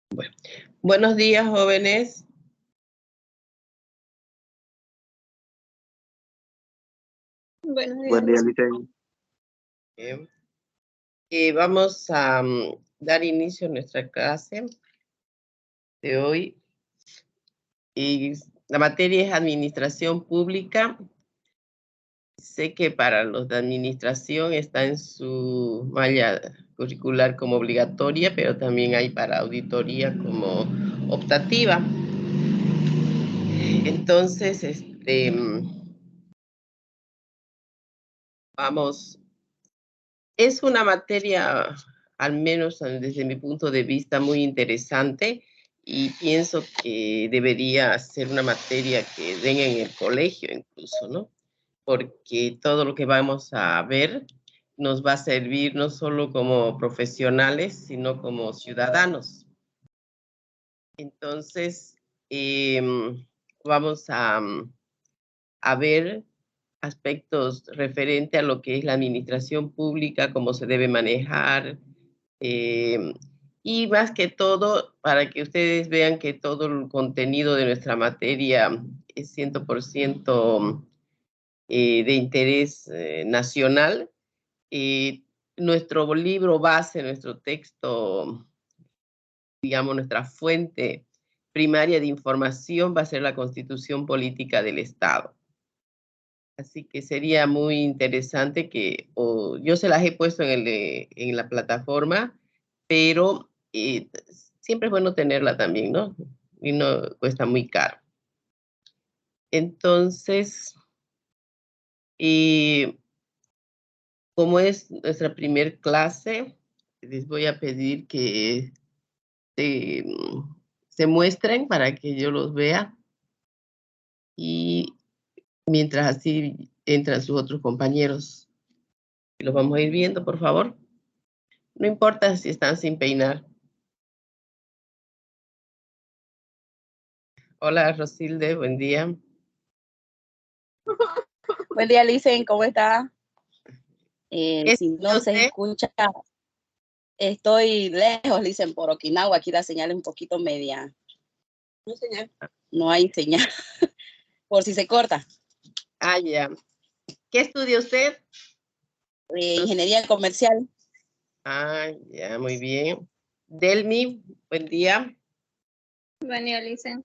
Bueno, buenos días, jóvenes. Buenos días. Buen día, Licen. Vamos a dar inicio a nuestra clase de hoy. Y la materia es Administración Pública. Sé que para los de Administración está en su malla curricular como obligatoria, pero también hay para Auditoría como optativa. Entonces, vamos, es una materia, al menos desde mi punto de vista, muy interesante y pienso que debería ser una materia que den en el colegio incluso, ¿no? Porque todo lo que vamos a ver nos va a servir no solo como profesionales, sino como ciudadanos. Entonces, vamos a ver aspectos referente a lo que es la administración pública, cómo se debe manejar, y más que todo, para que ustedes vean que todo el contenido de nuestra materia es 100% de interés nacional. Nuestro libro base, nuestro texto, digamos, nuestra fuente primaria de información va a ser la Constitución Política del Estado. Así que sería muy interesante que, yo se las he puesto en la plataforma, pero siempre es bueno tenerla también, ¿no? Y no cuesta muy caro. Entonces, como es nuestra primer clase, les voy a pedir que se muestren para que yo los vea. Y mientras así entran sus otros compañeros, los vamos a ir viendo, por favor. No importa si están sin peinar. Hola, Rosilde, buen día. Buen día, Licen, ¿cómo está? Si no se escucha, estoy lejos, Licen, por Okinawa. Aquí la señal es un poquito media. No señal. No hay señal. Por si se corta. Ah, ya. ¿Qué estudia usted? Ingeniería comercial. Ah, ya, muy bien. Delmi, buen día. Buen día, Licen.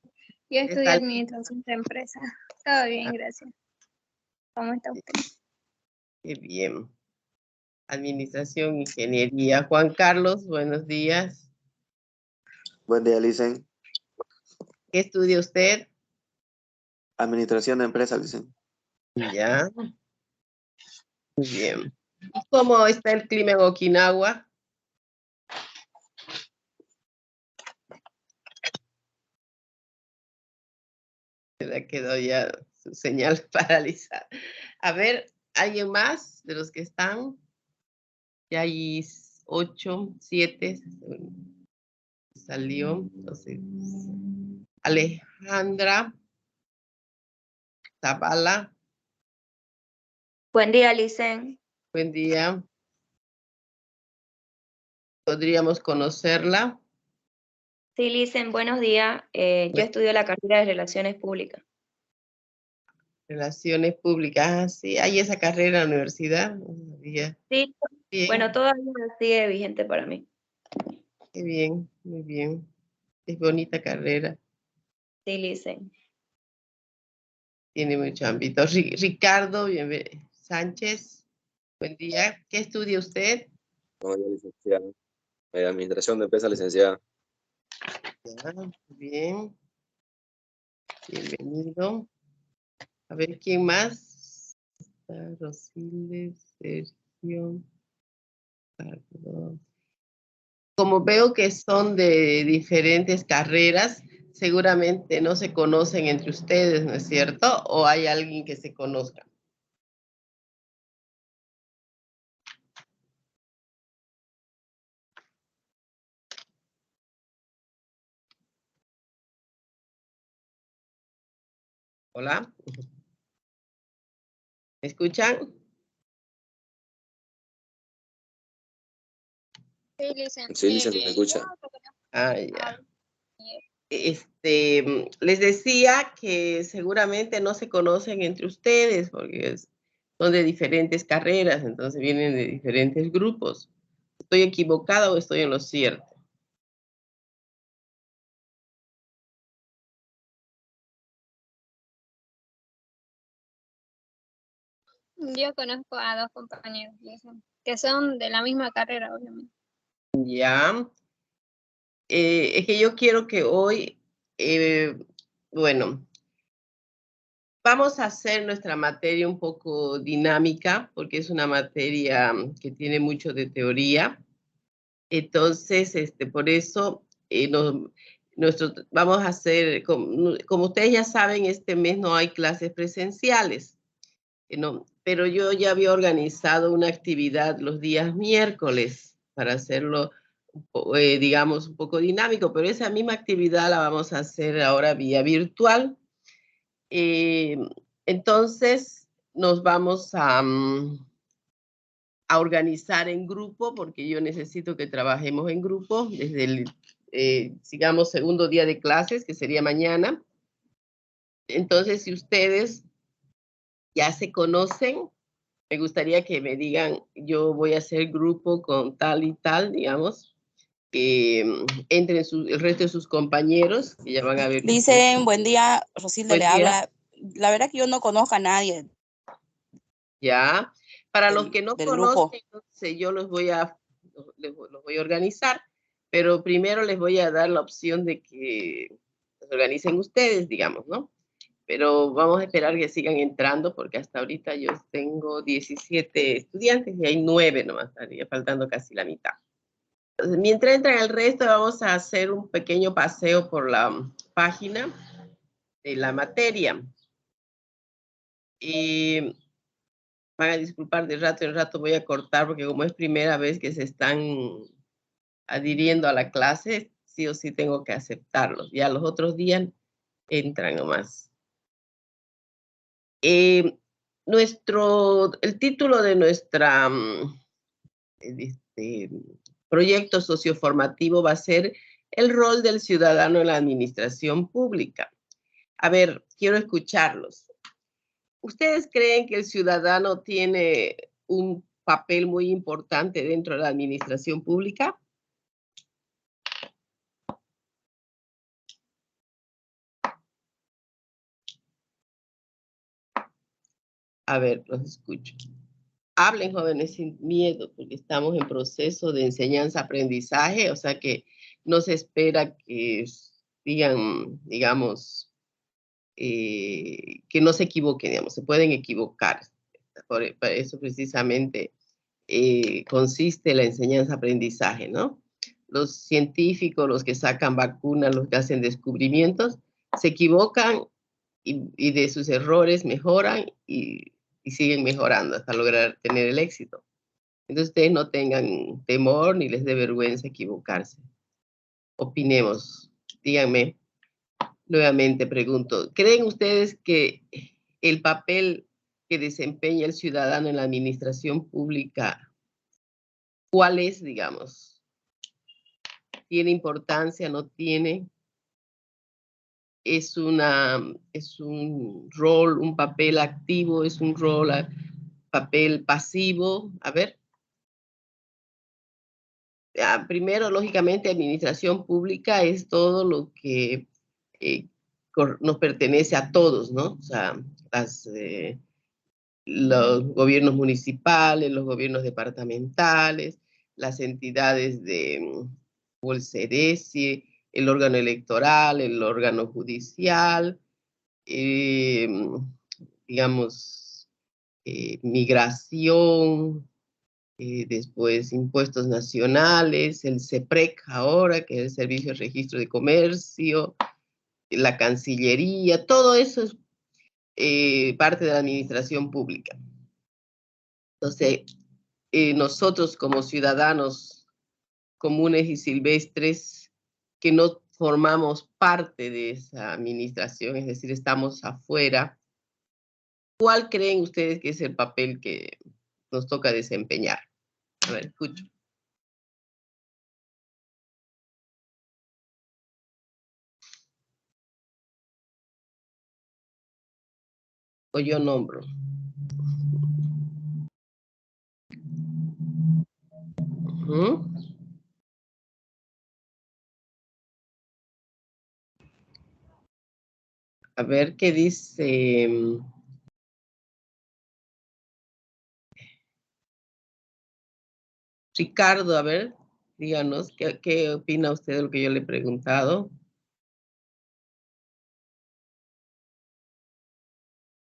Yo estudio Administración de Empresas. Todo bien, gracias. ¿Cómo está usted? Qué bien. Administración, Ingeniería. Juan Carlos, buenos días. Buen día, Licen. ¿Qué estudia usted? Administración de empresas, Licen. Ya. Muy bien. ¿Y cómo está el clima en Okinawa? Se le quedó ya su señal paralizada. A ver, ¿alguien más de los que están? Ya hay 8, 7. Salió. Entonces, Alejandra Zavala. Buen día, Licen. Buen día. ¿Podríamos conocerla? Sí, Licen, buenos días. Yo estudio la carrera de Relaciones Públicas. Relaciones públicas. Ah, sí, hay esa carrera en la universidad. No sabía. Sí, Bien. bueno, todavía sigue vigente para mí. Qué bien, muy bien. Es bonita carrera. Sí, Licen. Tiene mucho ámbito. Ricardo Sánchez, buen día. ¿Qué estudia usted? Buenos días, licenciada. Administración de empresas, licenciada. Ya, muy bien. Bienvenido. A ver, ¿quién más? Está Rosilde, Sergio, Ricardo. Como veo que son de diferentes carreras, seguramente no se conocen entre ustedes, ¿no es cierto? ¿O hay alguien que se conozca? Hola. ¿Me escuchan? Sí, Licen. Sí, licenciada, me escucha. Ah, ya. les decía que seguramente no se conocen entre ustedes porque son de diferentes carreras, entonces vienen de diferentes grupos. ¿Estoy equivocada o estoy en lo cierto? Yo conozco a 2 compañeros, dicen, que son de la misma carrera, obviamente. Ya. Es que yo quiero que hoy, bueno, vamos a hacer nuestra materia un poco dinámica, porque es una materia que tiene mucho de teoría. Entonces, por eso, vamos a hacer, como ustedes ya saben, este mes no hay clases presenciales, no, pero yo ya había organizado una actividad los días miércoles para hacerlo, digamos, un poco dinámico, pero esa misma actividad la vamos a hacer ahora vía virtual. Entonces, nos vamos a organizar en grupo, porque yo necesito que trabajemos en grupo desde el, sigamos, segundo día de clases, que sería mañana. Entonces, si ustedes ya se conocen, me gustaría que me digan, yo voy a hacer grupo con tal y tal, digamos, que entren el resto de sus compañeros, que ya van a ver. Dicen, buen día, Rosilda le Buen día. habla. La verdad que yo no conozco a nadie Ya, para los que no del conocen, grupo. entonces yo los voy a organizar, pero primero les voy a dar la opción de que los organicen ustedes, digamos, ¿no? Pero vamos a esperar que sigan entrando, porque hasta ahorita yo tengo 17 estudiantes y hay 9 nomás, estaría faltando casi la mitad. Entonces, mientras entran el resto, vamos a hacer un pequeño paseo por la página de la materia. Y van a disculpar de rato en rato, voy a cortar, porque como es primera vez que se están adhiriendo a la clase, sí o sí tengo que aceptarlos. Ya los otros días entran nomás. El título de nuestra proyecto socioformativo va a ser el rol del ciudadano en la administración pública. A ver, quiero escucharlos. ¿Ustedes creen que el ciudadano tiene un papel muy importante dentro de la administración pública? A ver, los escucho. Hablen, jóvenes, sin miedo, porque estamos en proceso de enseñanza-aprendizaje, o sea que no se espera que digan, digamos, que no se equivoquen, digamos, se pueden equivocar. Por eso precisamente consiste la enseñanza-aprendizaje, ¿no? Los científicos, los que sacan vacunas, los que hacen descubrimientos, se equivocan y de sus errores mejoran y siguen mejorando hasta lograr tener el éxito. Entonces ustedes no tengan temor ni les dé vergüenza equivocarse. Opinemos, díganme. Nuevamente pregunto, ¿creen ustedes que el papel que desempeña el ciudadano en la administración pública, cuál es, digamos? ¿Tiene importancia, no tiene? ¿Es un rol, un papel activo, es un rol, papel pasivo? A ver. Primero, lógicamente, administración pública es todo lo que nos pertenece a todos, ¿no? O sea, los gobiernos municipales, los gobiernos departamentales, las entidades de o el CEDESI, el órgano electoral, el órgano judicial, digamos, migración, después impuestos nacionales, el CEPREC ahora, que es el Servicio de Registro de Comercio, la Cancillería, todo eso es parte de la administración pública. Entonces, nosotros como ciudadanos comunes y silvestres que no formamos parte de esa administración, es decir, estamos afuera, ¿cuál creen ustedes que es el papel que nos toca desempeñar? A ver, escucho. o yo nombro. Ujú. A ver qué dice. Ricardo, a ver, díganos, ¿qué opina usted de lo que yo le he preguntado?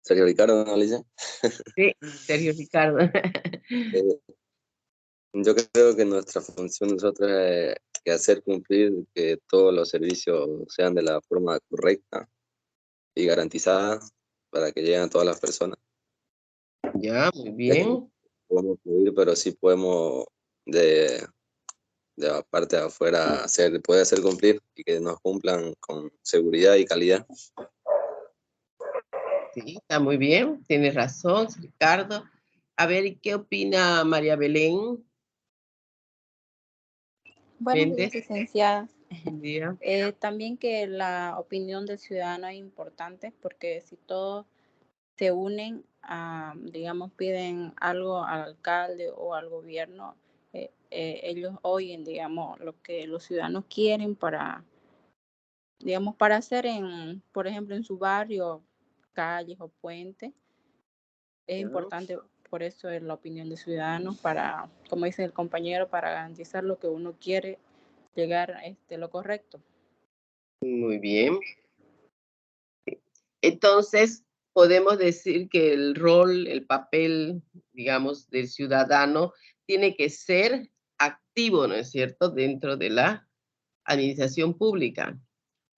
Sergio Ricardo, ¿no, Alicia? Sí, Sergio Ricardo. Yo creo que nuestra función nosotros es que hacer cumplir que todos los servicios sean de la forma correcta y garantizada para que lleguen a todas las personas. Ya, muy Ya que no bien. podemos fluir, pero sí podemos de la parte de afuera poder hacer cumplir y que nos cumplan con seguridad y calidad. Sí, está muy bien, tienes razón, Ricardo. A ver, ¿y qué opina María Belén Buenos Méndez? días, licenciada. Buen día. También que la opinión del ciudadano es importante porque si todos se unen a, digamos, piden algo al alcalde o al gobierno, ellos oyen, digamos, lo que los ciudadanos quieren para, digamos, para hacer por ejemplo, en su barrio, calles o puentes. Es importante, por eso es la opinión de ciudadanos para, como dice el compañero, para garantizar lo que uno quiere, llegar a lo correcto. Muy bien. Entonces, podemos decir que el rol, el papel, digamos, del ciudadano tiene que ser activo, ¿no es cierto?, dentro de la administración pública.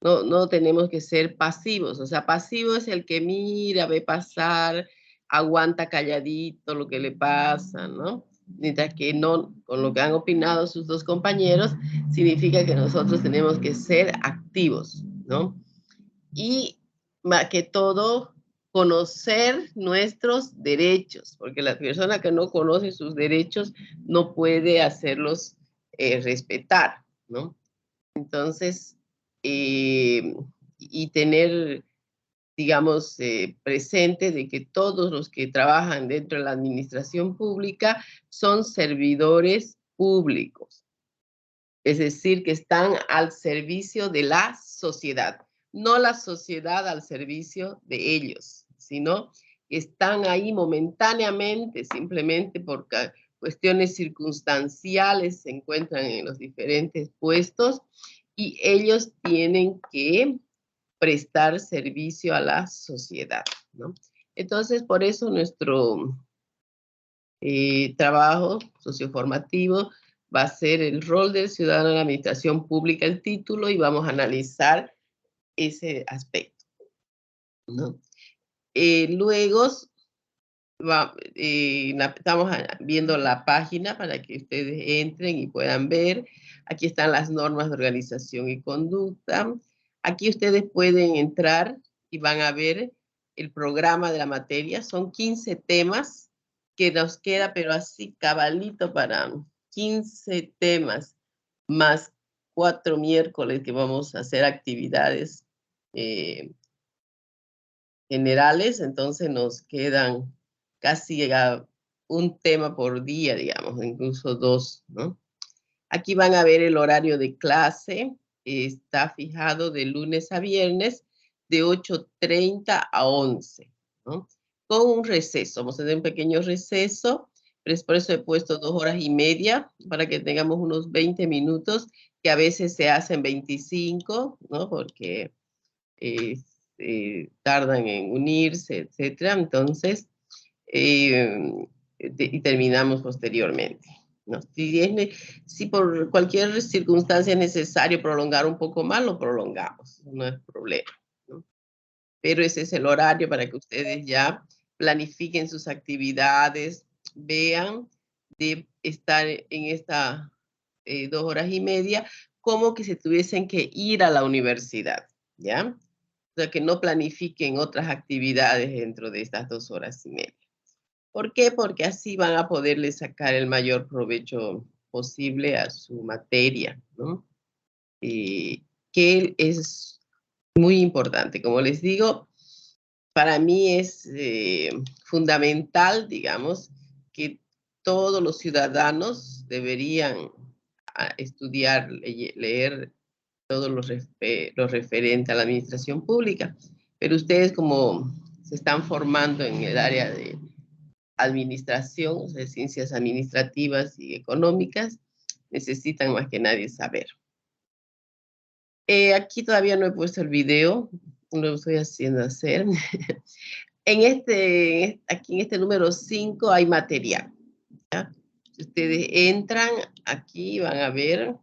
No tenemos que ser pasivos. O sea, pasivo es el que mira, ve pasar, aguanta calladito lo que le pasa, ¿no? Mientras que no, con lo que han opinado sus dos compañeros, significa que nosotros tenemos que ser activos, ¿no? Y más que todo, conocer nuestros derechos, porque la persona que no conoce sus derechos no puede hacerlos respetar, ¿no? Entonces, y tener, digamos, presente de que todos los que trabajan dentro de la administración pública son servidores públicos, es decir, que están al servicio de la sociedad, no la sociedad al servicio de ellos, sino que están ahí momentáneamente, simplemente por cuestiones circunstanciales, se encuentran en los diferentes puestos y ellos tienen que prestar servicio a la sociedad, ¿no? Entonces, por eso nuestro trabajo socioformativo va a ser el rol del ciudadano en la administración pública, el título, y vamos a analizar ese aspecto, ¿no? Luego, estamos viendo la página para que ustedes entren y puedan ver. Aquí están las normas de organización y conducta. Aquí ustedes pueden entrar y van a ver el programa de la materia. Son 15 temas que nos queda, pero así cabalito para 15 temas, más 4 miércoles que vamos a hacer actividades generales, entonces nos quedan casi un tema por día, digamos, incluso 2, ¿no? Aquí van a ver el horario de clase, está fijado de lunes a viernes, de 8:30 a 11, ¿no? Con un receso, vamos a tener un pequeño receso, pero por eso he puesto 2 horas y media, para que tengamos unos 20 minutos, que a veces se hacen 25, ¿no? Porque tardan en unirse, etcétera. Entonces, y terminamos posteriormente, ¿no? Si por cualquier circunstancia es necesario prolongar un poco más, lo prolongamos, no es problema, ¿no? Pero ese es el horario para que ustedes ya planifiquen sus actividades, vean de estar en esta 2 horas y media como que se tuviesen que ir a la universidad, ¿ya? O sea, que no planifiquen otras actividades dentro de estas 2 horas y media. ¿Por qué? Porque así van a poderle sacar el mayor provecho posible a su materia, ¿no? Que es muy importante. Como les digo, para mí es fundamental, digamos, que todos los ciudadanos deberían estudiar, leer todo lo referente a la administración pública. Pero ustedes, como se están formando en el área de administración, o sea, ciencias administrativas y económicas, necesitan más que nadie saber. Aquí todavía no he puesto el video, lo estoy haciendo hacer. Aquí en este número 5 hay material, ¿ya? Si ustedes entran aquí, van a ver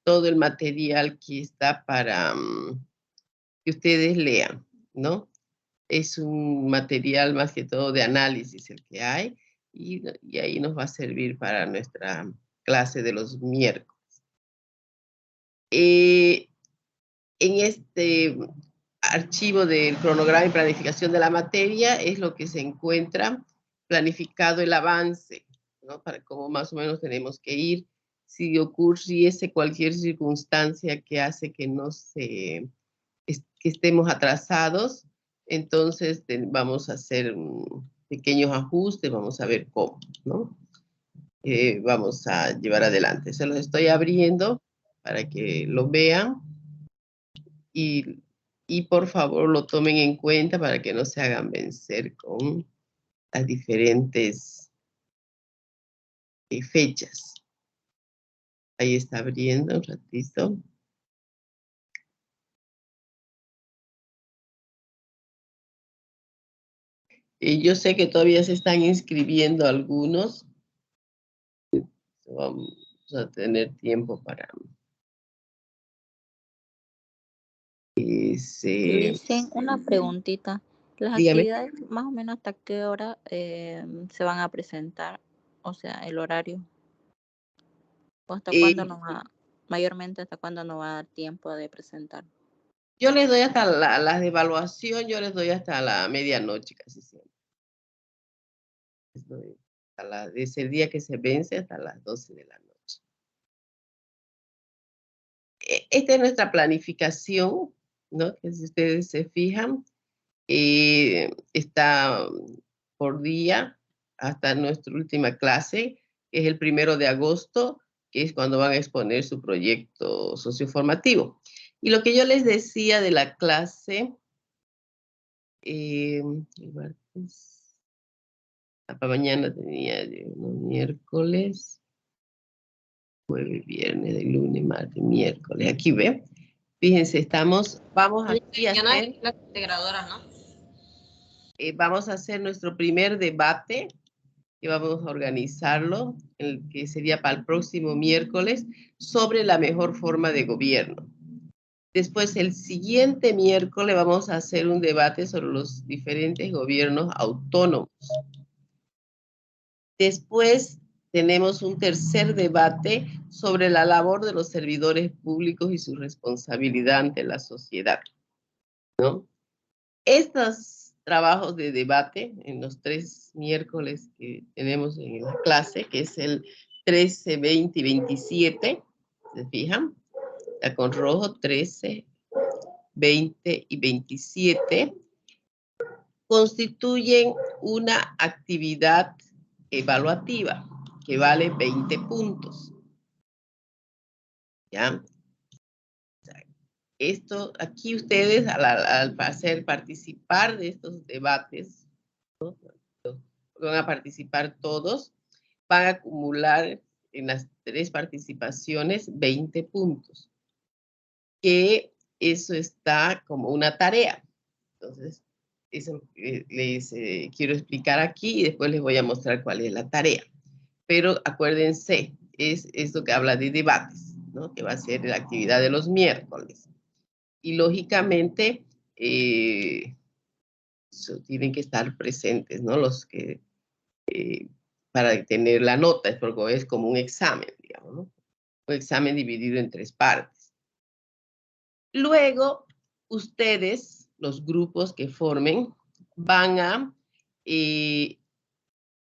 todo el material que está para que ustedes lean, ¿no? Es un material más que todo de análisis el que hay, y ahí nos va a servir para nuestra clase de los miércoles. En este archivo del cronograma y planificación de la materia es lo que se encuentra planificado el avance, ¿no? Para cómo más o menos tenemos que ir. Si ocurriese cualquier circunstancia que hace que que estemos atrasados, entonces vamos a hacer pequeños ajustes, vamos a ver cómo, ¿no? Vamos a llevar adelante. Se los estoy abriendo para que lo vean y por favor lo tomen en cuenta para que no se hagan vencer con las diferentes fechas. Ahí está abriendo un ratito. Y yo sé que todavía se están inscribiendo algunos. Vamos a tener tiempo para... Dicen una preguntita. ¿Las Dígame. actividades más o menos hasta qué hora se van a presentar? O sea, el horario. ¿O hasta cuándo nos va, mayormente hasta cuándo nos va a dar tiempo de presentar? Yo les doy hasta las de evaluación, yo les doy hasta la medianoche casi siempre. Les doy desde el día que se vence hasta las 12 de la noche. Esta es nuestra planificación, ¿no? Que si ustedes se fijan, está por día hasta nuestra última clase, que es el 1 de agosto, que es cuando van a exponer su proyecto socioformativo. Y lo que yo les decía de la clase, para mañana tenía miércoles, jueves, viernes, de lunes, martes, miércoles. Aquí ve. Fíjense, vamos aquí a hacer... de graduadoras, ¿no? Vamos a hacer nuestro primer debate, que vamos a organizarlo, el que sería para el próximo miércoles, sobre la mejor forma de gobierno. Después, el siguiente miércoles, vamos a hacer un debate sobre los diferentes gobiernos autónomos. Después, tenemos un tercer debate sobre la labor de los servidores públicos y su responsabilidad ante la sociedad, ¿no? Estos trabajos de debate en los 3 miércoles que tenemos en la clase, que es el 13, 20 y 27, ¿se fijan? Está con rojo, 13, 20 y 27, constituyen una actividad evaluativa que vale 20 puntos. ¿Ya? Esto, aquí ustedes al hacer participar de estos debates, ¿no? Van a participar todos, van a acumular en las 3 participaciones 20 puntos, que eso está como una tarea. Entonces, eso les quiero explicar aquí y después les voy a mostrar cuál es la tarea. Pero acuérdense, es esto que habla de debates, ¿no? Que va a ser la actividad de los miércoles. Y lógicamente, tienen que estar presentes, ¿no? Los que, para tener la nota, porque es como un examen, digamos, ¿no? Un examen dividido en 3 partes. Luego, ustedes, los grupos que formen, van a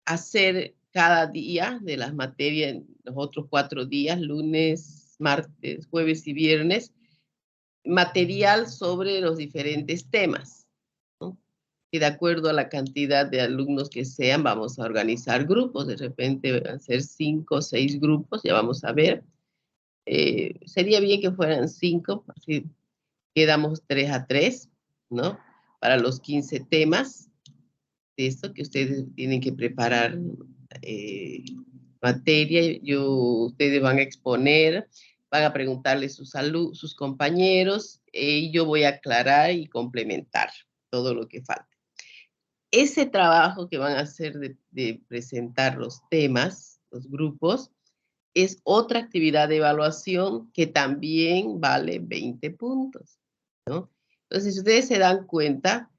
hacer cada día de las materias, los otros 4 días, lunes, martes, jueves y viernes, material sobre los diferentes temas, ¿no? Y de acuerdo a la cantidad de alumnos que sean, vamos a organizar grupos. De repente van a ser 5 o 6 grupos, ya vamos a ver. Sería bien que fueran 5, así quedamos 3 a 3, ¿no? Para los 15 temas de esto que ustedes tienen que preparar materia. Ustedes van a exponer, van a preguntarle sus compañeros y yo voy a aclarar y complementar todo lo que falte. Ese trabajo que van a hacer de presentar los temas, los grupos, es otra actividad de evaluación que también vale 20 puntos, ¿no? Entonces, si ustedes se dan cuenta,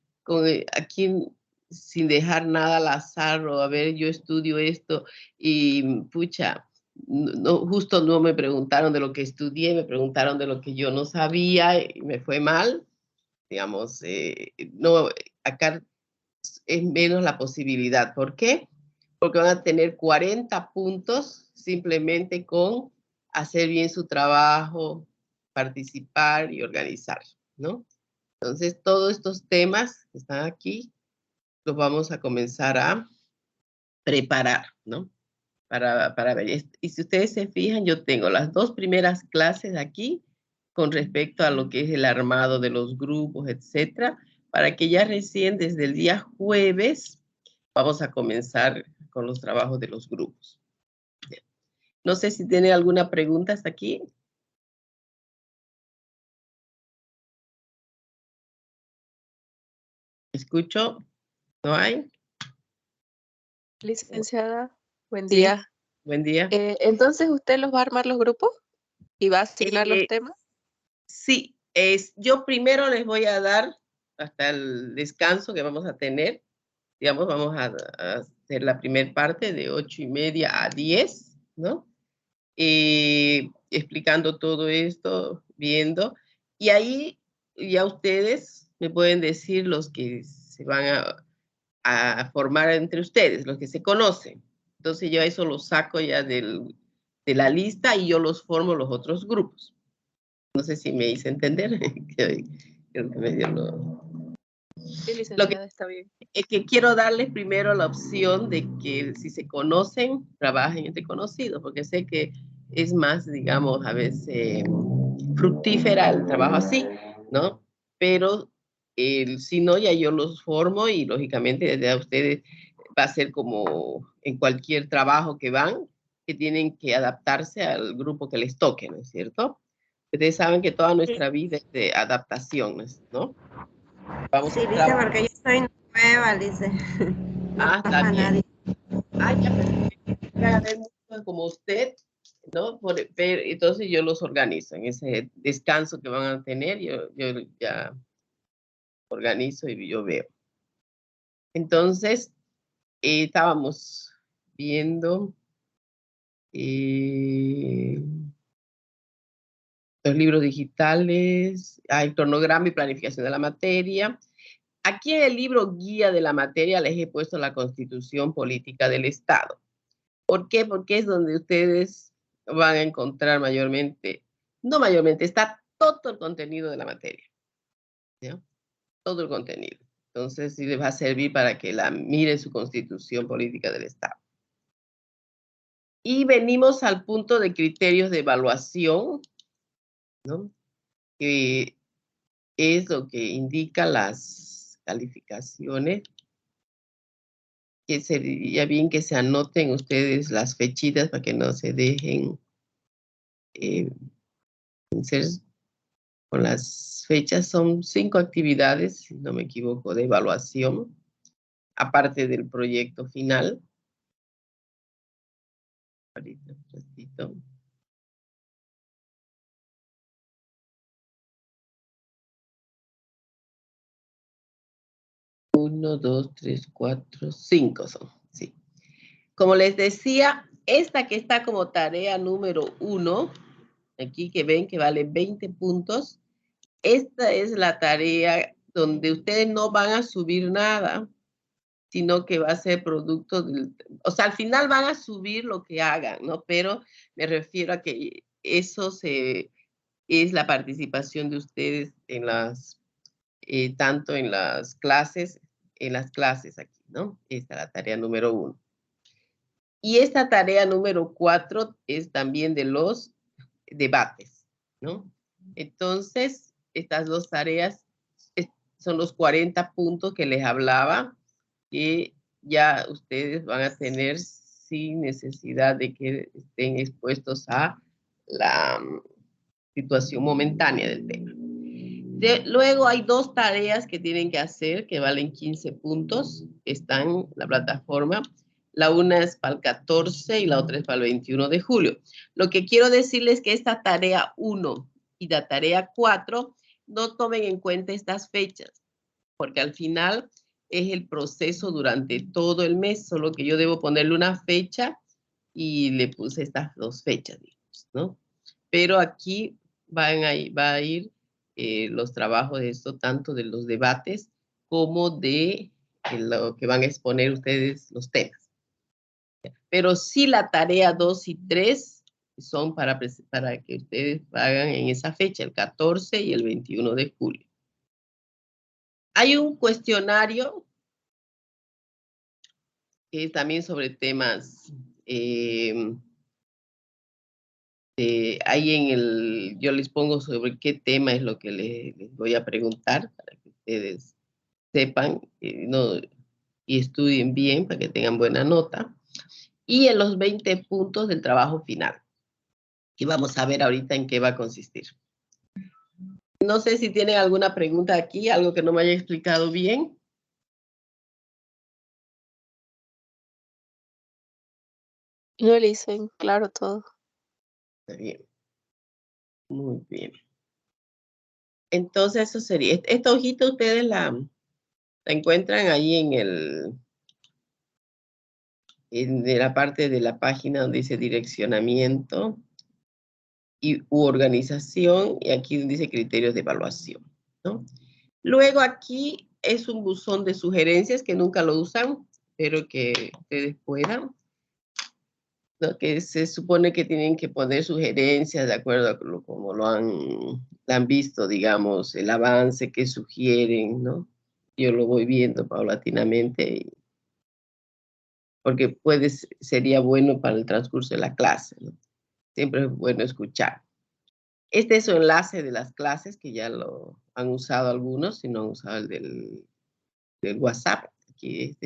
aquí sin dejar nada al azar o a ver, yo estudio esto y pucha, justo no me preguntaron de lo que estudié, me preguntaron de lo que yo no sabía y me fue mal, digamos, no, acá es menos la posibilidad. ¿Por qué? Porque van a tener 40 puntos simplemente con hacer bien su trabajo, participar y organizar, ¿no? Entonces, todos estos temas que están aquí los vamos a comenzar a preparar, ¿no? Para ver. Y si ustedes se fijan, yo tengo las 2 primeras clases aquí con respecto a lo que es el armado de los grupos, etcétera, para que ya recién desde el día jueves vamos a comenzar con los trabajos de los grupos. No sé si tiene alguna pregunta hasta aquí. ¿Escucho? ¿No hay? Licenciada, buen Sí. día. Buen día. Entonces, ¿usted los va a armar los grupos y va a asignar los temas? Sí, yo primero les voy a dar hasta el descanso que vamos a tener. Digamos, vamos a hacer la primera parte de 8:30 a 10, ¿no? Explicando todo esto, viendo. Y ahí ya ustedes me pueden decir los que se van a formar entre ustedes, los que se conocen. Entonces yo eso lo saco ya de la lista y yo los formo los otros grupos. No sé si me hice entender. Creo que me dio Sí, licenciada, está bien. Es que quiero darles primero la opción de que si se conocen, trabajen entre conocidos, porque sé que es más, digamos, a veces fructífera el trabajo así, ¿no? Pero si no, ya yo los formo y lógicamente desde a ustedes va a ser como en cualquier trabajo que van, que tienen que adaptarse al grupo que les toque, ¿no es cierto? Ustedes saben que toda nuestra vida es de adaptaciones, ¿no? Vamos Sí, a dice, trabajar. porque yo soy nueva, dice. No Está conozco a bien. nadie. Ya, pero a ver mucho como usted, ¿no? Pero entonces yo los organizo en ese descanso que van a tener, yo ya organizo y yo veo. Entonces, estábamos viendo los libros digitales, el cronograma y planificación de la materia. Aquí en el libro guía de la materia les he puesto la Constitución Política del Estado. ¿Por qué? Porque es donde ustedes van a encontrar mayormente, no mayormente, está todo el contenido de la materia, ¿no? Todo el contenido. Entonces, sí les va a servir para que la miren su Constitución Política del Estado. Y venimos al punto de criterios de evaluación, ¿no? Que es lo que indica las calificaciones, que sería bien que se anoten ustedes las fechitas para que no se dejen ser con las fechas. Son 5 actividades, si no me equivoco, de evaluación, aparte del proyecto final. Ahorita un ratito. Uno, dos, tres, cuatro, 5 son, sí. Como les decía, esta que está como tarea número 1, aquí que ven que vale 20 puntos, esta es la tarea donde ustedes no van a subir nada, sino que va a ser producto del, o sea, al final van a subir lo que hagan, ¿no? Pero me refiero a que eso es la participación de ustedes en las, tanto en las clases aquí, ¿no? Esta es la tarea número 1. Y esta tarea número 4 es también de los debates, ¿no? Entonces, estas 2 tareas son los 40 puntos que les hablaba, que ya ustedes van a tener sin necesidad de que estén expuestos a la situación momentánea del tema. Luego hay 2 tareas que tienen que hacer, que valen 15 puntos, están en la plataforma. La una es para el 14 y la otra es para el 21 de julio. Lo que quiero decirles es que esta tarea 1 y la tarea 4 no tomen en cuenta estas fechas, porque al final es el proceso durante todo el mes, solo que yo debo ponerle una fecha y le puse estas 2 fechas, digamos, ¿no? Pero aquí va a ir los trabajos de esto, tanto de los debates como de lo que van a exponer ustedes los temas. Pero sí la tarea 2 y 3 son para que ustedes hagan en esa fecha, el 14 y el 21 de julio. Hay un cuestionario que es también sobre temas, ahí yo les pongo sobre qué tema es lo que les voy a preguntar para que ustedes sepan y estudien bien para que tengan buena nota. Y en los 20 puntos del trabajo final. Y vamos a ver ahorita en qué va a consistir. No sé si tienen alguna pregunta aquí, algo que no me haya explicado bien. No le dicen claro todo. Está bien. Muy bien. Entonces, eso sería. Esta hojita ustedes la encuentran ahí en la parte de la página donde dice direccionamiento u organización, y aquí dice criterios de evaluación, ¿no? Luego aquí es un buzón de sugerencias que nunca lo usan, pero que ustedes puedan, ¿no? Que se supone que tienen que poner sugerencias de acuerdo a como lo han visto, digamos, el avance que sugieren, ¿no? Yo lo voy viendo paulatinamente, porque sería bueno para el transcurso de la clase, ¿no? Siempre es bueno escuchar. Este es su enlace de las clases, que ya lo han usado algunos, si no han usado el del WhatsApp. Aquí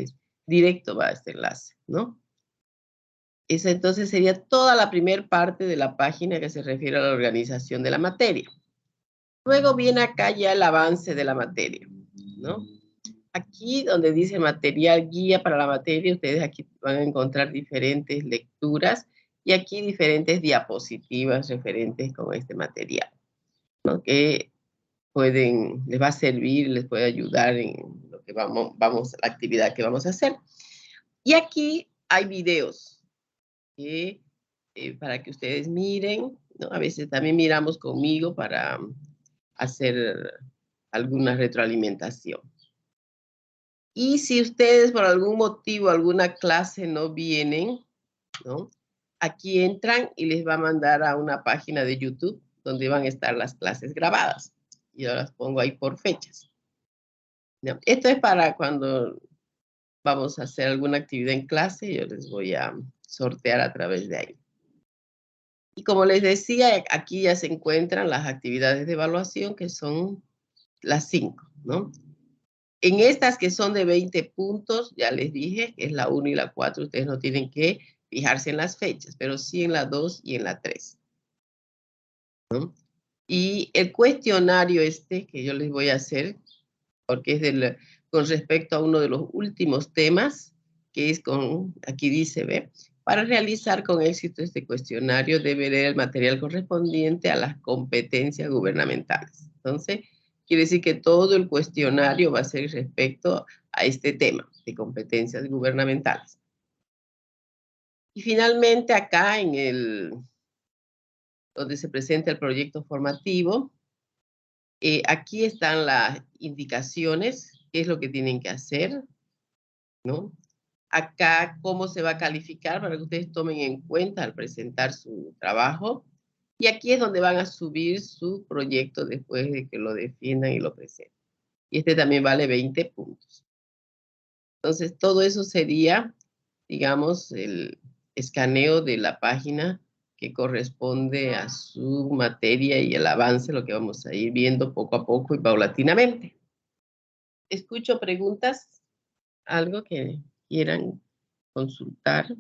directo va este enlace, ¿no? Esa entonces sería toda la primera parte de la página que se refiere a la organización de la materia. Luego viene acá ya el avance de la materia, ¿no? Aquí donde dice material guía para la materia, ustedes aquí van a encontrar diferentes lecturas y aquí diferentes diapositivas referentes con este material, ¿no? Que les va a servir, les puede ayudar en lo que la actividad que vamos a hacer. Y aquí hay videos para que ustedes miren, ¿no? A veces también miramos conmigo para hacer alguna retroalimentación. Y si ustedes por algún motivo, alguna clase no vienen, ¿no? Aquí entran y les va a mandar a una página de YouTube donde van a estar las clases grabadas. Yo las pongo ahí por fechas. ¿No? Esto es para cuando vamos a hacer alguna actividad en clase, yo les voy a sortear a través de ahí. Y como les decía, aquí ya se encuentran las actividades de evaluación, que son las 5, ¿no? En estas que son de 20 puntos, ya les dije que es la 1 y la 4, ustedes no tienen que fijarse en las fechas, pero sí en la 2 y en la 3, ¿no? Y el cuestionario que yo les voy a hacer, porque es con respecto a uno de los últimos temas, que es aquí dice, ¿ve? Para realizar con éxito este cuestionario debe leer el material correspondiente a las competencias gubernamentales. Entonces, quiere decir que todo el cuestionario va a ser respecto a este tema de competencias gubernamentales. Y finalmente acá donde se presenta el proyecto formativo, aquí están las indicaciones, qué es lo que tienen que hacer, ¿no? Acá cómo se va a calificar para que ustedes tomen en cuenta al presentar su trabajo. Y aquí es donde van a subir su proyecto después de que lo defiendan y lo presenten. Y este también vale 20 puntos. Entonces, todo eso sería, digamos, el escaneo de la página que corresponde a su materia y el avance, lo que vamos a ir viendo poco a poco y paulatinamente. Escucho preguntas, algo que quieran consultar.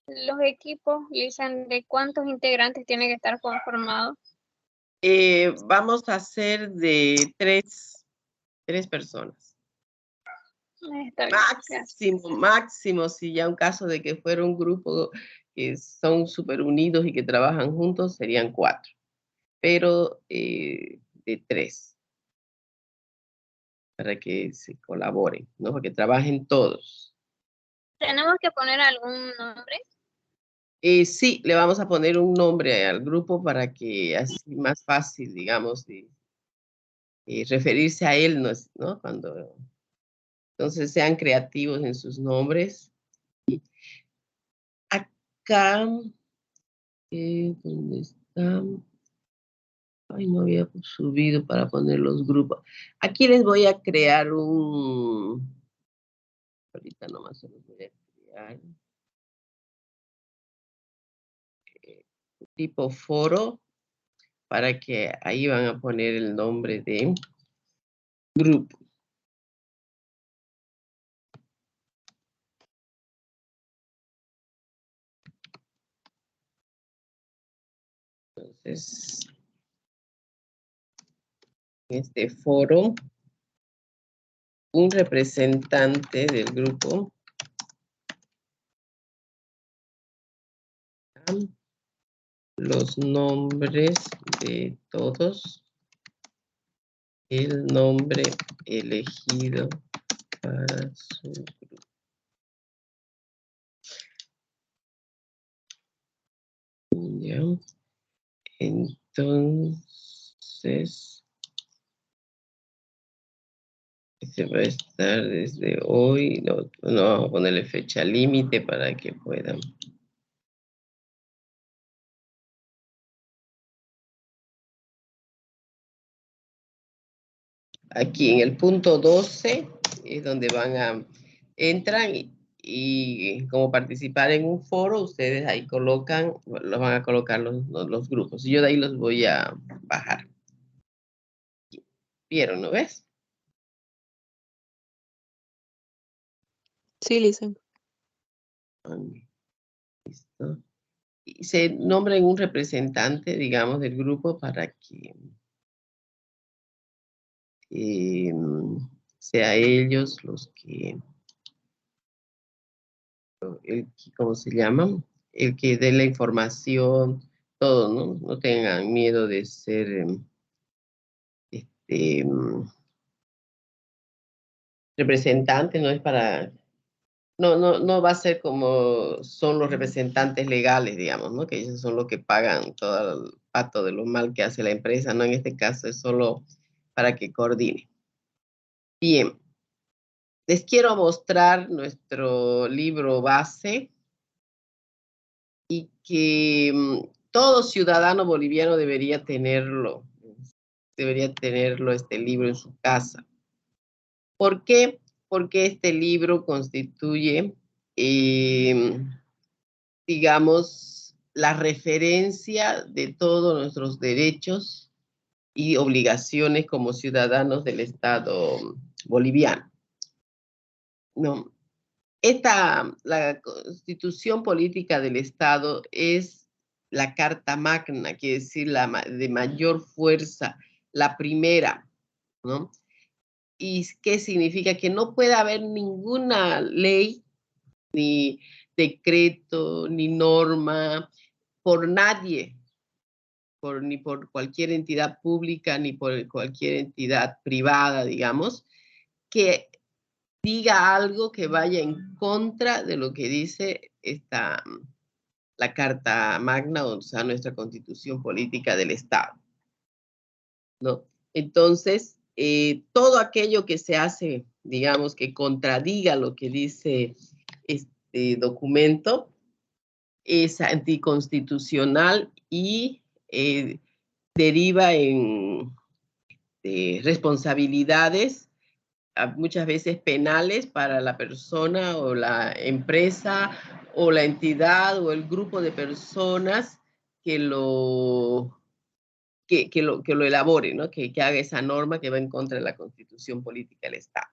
Los equipos, dicen de cuántos integrantes tiene que estar conformados. Vamos a hacer de tres personas. Está bien, gracias. Máximo, si ya un caso de que fuera un grupo que son súper unidos y que trabajan juntos, serían 4. Pero de 3. Para que se colaboren, ¿no? Porque trabajen todos. ¿Tenemos que poner algún nombre? Sí, le vamos a poner un nombre al grupo para que así más fácil, digamos, de referirse a él, ¿no? Cuando entonces sean creativos en sus nombres. Acá, ¿dónde está? Ay, no había subido para poner los grupos. Aquí les voy a crear ahorita nomás se los voy a crear. Tipo foro, para que ahí van a poner el nombre de grupo. Entonces, este foro, un representante del grupo los nombres de todos, el nombre elegido para su grupo. Ya. Entonces, se va a estar desde hoy, no vamos a ponerle fecha límite para que puedan. Aquí en el punto 12 es donde entran y como participar en un foro, ustedes ahí colocan, los van a colocar los grupos. Y yo de ahí los voy a bajar. ¿Vieron, no ves? Sí, Lisen. Listo. Y se nombren un representante, digamos, del grupo para que sea ellos los que, ¿cómo se llama? El que dé la información, todo, ¿no? No tengan miedo de ser representante, no es para, no va a ser como son los representantes legales, digamos, ¿no? Que ellos son los que pagan todo el pato de lo mal que hace la empresa, ¿no? En este caso es solo para que coordine. Bien. Les quiero mostrar nuestro libro base y que todo ciudadano boliviano debería tenerlo este libro en su casa. ¿Por qué? Porque este libro constituye, digamos, la referencia de todos nuestros derechos y obligaciones como ciudadanos del Estado boliviano. ¿No? La Constitución Política del Estado es la Carta Magna, quiere decir de mayor fuerza, la primera, ¿no? ¿Y qué significa? Que no puede haber ninguna ley, ni decreto, ni norma, por nadie, ni por cualquier entidad pública, ni por cualquier entidad privada, digamos, que diga algo que vaya en contra de lo que dice la Carta Magna, o sea, nuestra Constitución Política del Estado, ¿no? Entonces, todo aquello que se hace, digamos, que contradiga lo que dice este documento, es anticonstitucional y deriva en responsabilidades muchas veces penales para la persona o la empresa o la entidad o el grupo de personas que lo elabore, ¿no? Que haga esa norma que va en contra de la Constitución Política del Estado.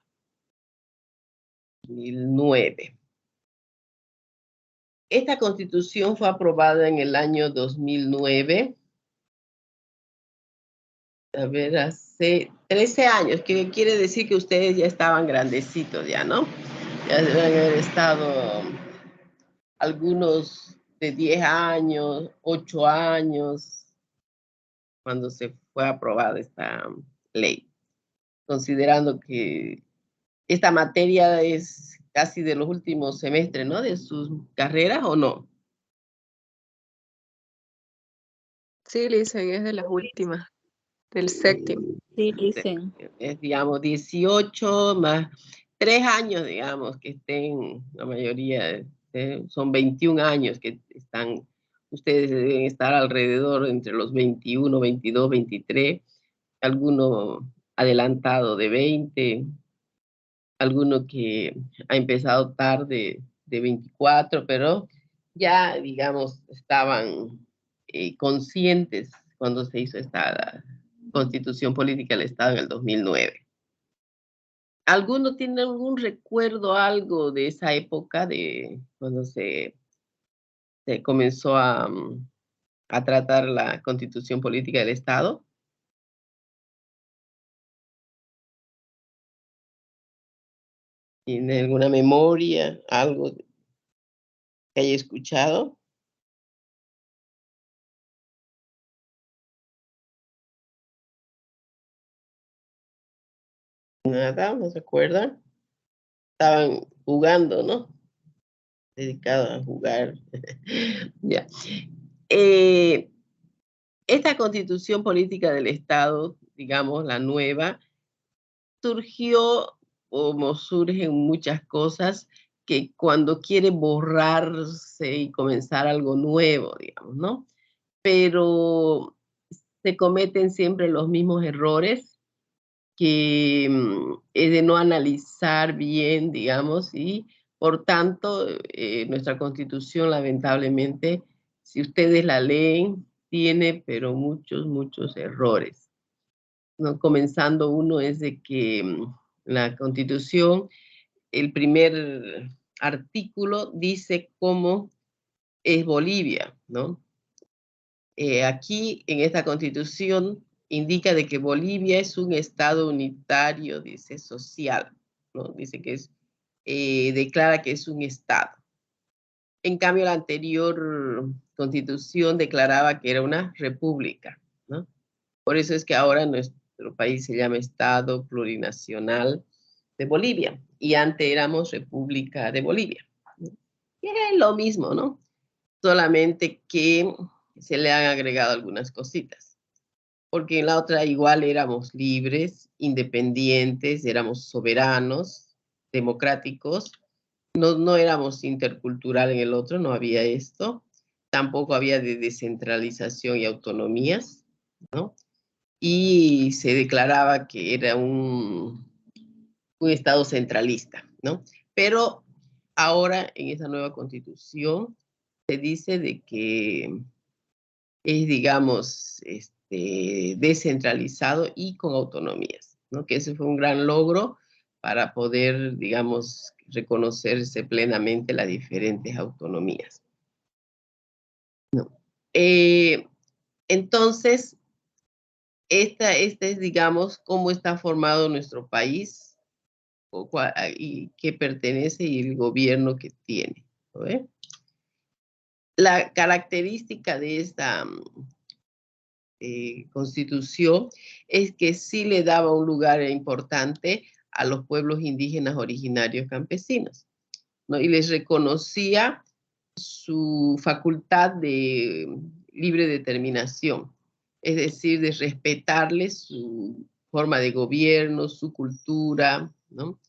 2009. Esta Constitución fue aprobada en el año 2009. A ver, hace 13 años, que quiere decir que ustedes ya estaban grandecitos ya, ¿no? Ya deben haber estado algunos de 10 años, 8 años, cuando se fue aprobada esta ley, considerando que esta materia es casi de los últimos semestres, ¿no? De sus carreras, ¿o no? Sí, Licen, es de las últimas, del séptimo. Sí, dicen. Es, digamos, 18 más 3 años, digamos, que estén, la mayoría, son 21 años que están, ustedes deben estar alrededor entre los 21, 22, 23, alguno adelantado de 20, alguno que ha empezado tarde de 24, pero ya, digamos, estaban conscientes cuando se hizo esta Constitución Política del Estado en el 2009. ¿Alguno tiene algún recuerdo, algo de esa época, de cuando se comenzó a tratar la Constitución Política del Estado? ¿Tiene alguna memoria, algo que haya escuchado? Nada, ¿no se acuerdan? Estaban jugando, ¿no? Dedicados a jugar. Ya. Esta Constitución Política del Estado, digamos, la nueva, surgió como surgen muchas cosas que cuando quiere borrarse y comenzar algo nuevo, digamos, ¿no? Pero se cometen siempre los mismos errores que es de no analizar bien, digamos, y por tanto nuestra Constitución, lamentablemente, si ustedes la leen, tiene pero muchos errores, ¿no? Comenzando uno es de que la Constitución, el primer artículo dice cómo es Bolivia, ¿no? Aquí en esta Constitución indica de que Bolivia es un estado unitario, dice, social, ¿no? Dice que es, declara que es un estado. En cambio, la anterior Constitución declaraba que era una república, ¿no? Por eso es que ahora nuestro país se llama Estado Plurinacional de Bolivia y antes éramos República de Bolivia. Y es lo mismo, ¿no? Solamente que se le han agregado algunas cositas. Porque en la otra igual éramos libres, independientes, éramos soberanos, democráticos. No éramos intercultural en el otro, no había esto. Tampoco había de descentralización y autonomías, ¿no? Y se declaraba que era un estado centralista, ¿no? Pero ahora en esa nueva Constitución se dice de que es, digamos, descentralizado y con autonomías, ¿no? Que ese fue un gran logro para poder, digamos, reconocerse plenamente las diferentes autonomías, ¿no? Entonces, esta es, digamos, cómo está formado nuestro país y qué pertenece y el gobierno que tiene, ¿no? La característica de esta Constitución es que sí le daba un lugar importante a los pueblos indígenas originarios campesinos, ¿no? Y les reconocía su facultad de libre determinación, es decir, de respetarles su forma de gobierno, su cultura, ¿no?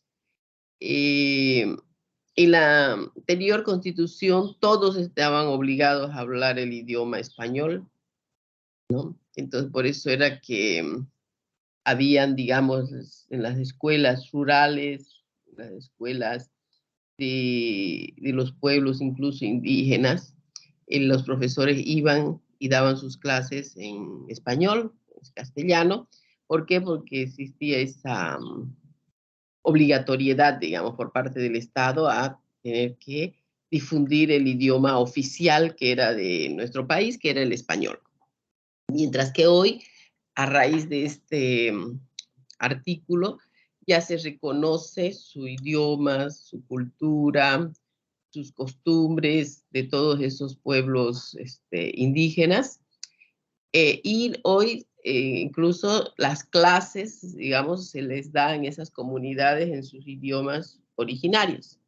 En la anterior constitución todos estaban obligados a hablar el idioma español, ¿no? Entonces por eso era que habían, digamos, en las escuelas rurales, las escuelas de los pueblos incluso indígenas, los profesores iban y daban sus clases en español, en castellano. ¿Por qué? Porque existía esa obligatoriedad, digamos, por parte del Estado a tener que difundir el idioma oficial que era de nuestro país, que era el español. Mientras que hoy, a raíz de este artículo, ya se reconoce su idioma, su cultura, sus costumbres de todos esos pueblos indígenas. Y hoy incluso las clases, digamos, se les da en esas comunidades en sus idiomas originarios,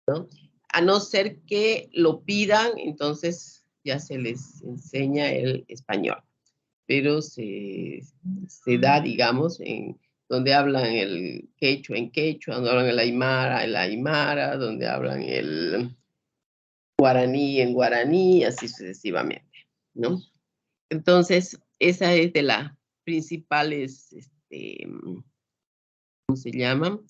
¿no? A no ser que lo pidan, entonces ya se les enseña el español. Pero se da, digamos, en donde hablan el quechua en quechua, donde hablan el aymara, donde hablan el guaraní en guaraní, así sucesivamente, ¿no? Entonces, esa es de las principales, ¿cómo se llaman?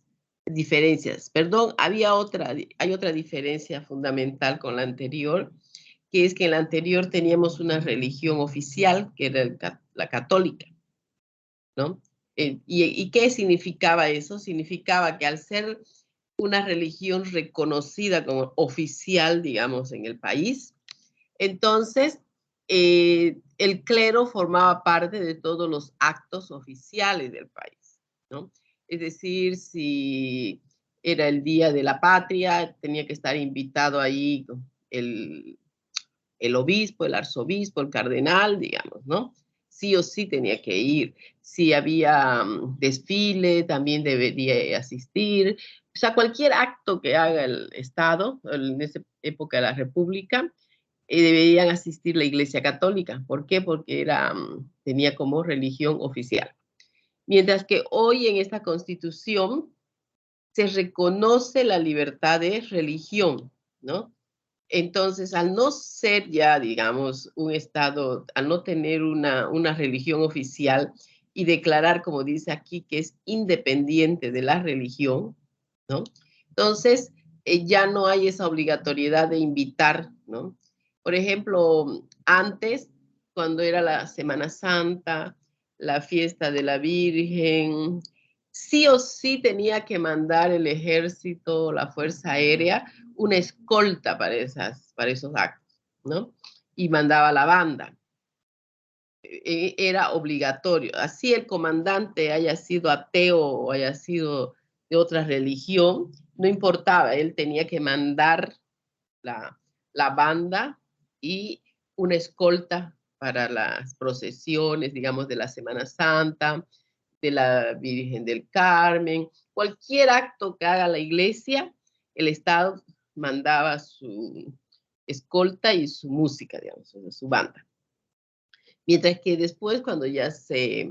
Diferencias. Perdón, hay otra diferencia fundamental con la anterior, que es que en la anterior teníamos una religión oficial, que era la católica, ¿no? ¿Y qué significaba eso? Significaba que al ser una religión reconocida como oficial, digamos, en el país, entonces el clero formaba parte de todos los actos oficiales del país, ¿no? Es decir, si era el Día de la Patria, tenía que estar invitado ahí el obispo, el arzobispo, el cardenal, digamos, ¿no? Sí o sí tenía que ir. Si había desfile, también debería asistir. O sea, cualquier acto que haga el Estado, en esa época de la República, deberían asistir la Iglesia Católica. ¿Por qué? Porque tenía como religión oficial. Mientras que hoy en esta Constitución se reconoce la libertad de religión, ¿no? Entonces, al no ser ya, digamos, un Estado, al no tener una religión oficial y declarar, como dice aquí, que es independiente de la religión, ¿no? Entonces, ya no hay esa obligatoriedad de invitar, ¿no? Por ejemplo, antes, cuando era la Semana Santa, la fiesta de la Virgen, sí o sí tenía que mandar el ejército, la Fuerza Aérea, una escolta para esos actos, ¿no? Y mandaba la banda. Era obligatorio. Así el comandante haya sido ateo o haya sido de otra religión, no importaba, él tenía que mandar la banda y una escolta para las procesiones, digamos, de la Semana Santa, de la Virgen del Carmen, cualquier acto que haga la iglesia, el Estado mandaba su escolta y su música, digamos, su banda. Mientras que después, cuando ya se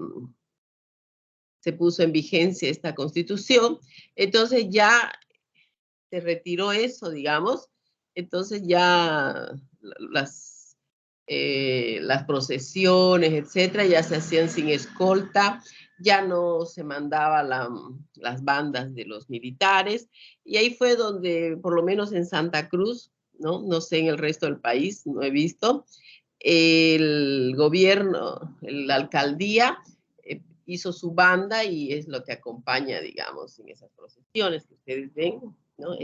puso en vigencia esta Constitución, entonces ya se retiró eso, digamos, entonces ya las procesiones, etcétera, ya se hacían sin escolta, ya no se mandaba las bandas de los militares, y ahí fue donde, por lo menos en Santa Cruz, no sé en el resto del país, no he visto, el gobierno, la alcaldía, hizo su banda y es lo que acompaña, digamos, en esas procesiones que ustedes ven, ¿no?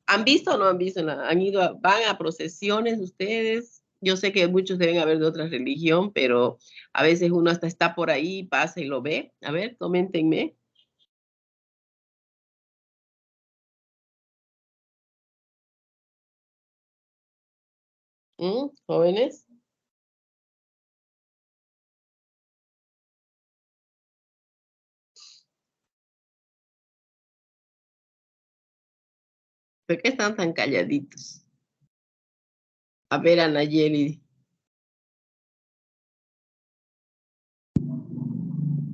¿Han visto o no han visto? ¿Van a procesiones ustedes? Yo sé que muchos deben haber de otra religión, pero a veces uno hasta está por ahí, pasa y lo ve. A ver, coméntenme. ¿Jóvenes? ¿Por qué están tan calladitos? A ver, Anayeli.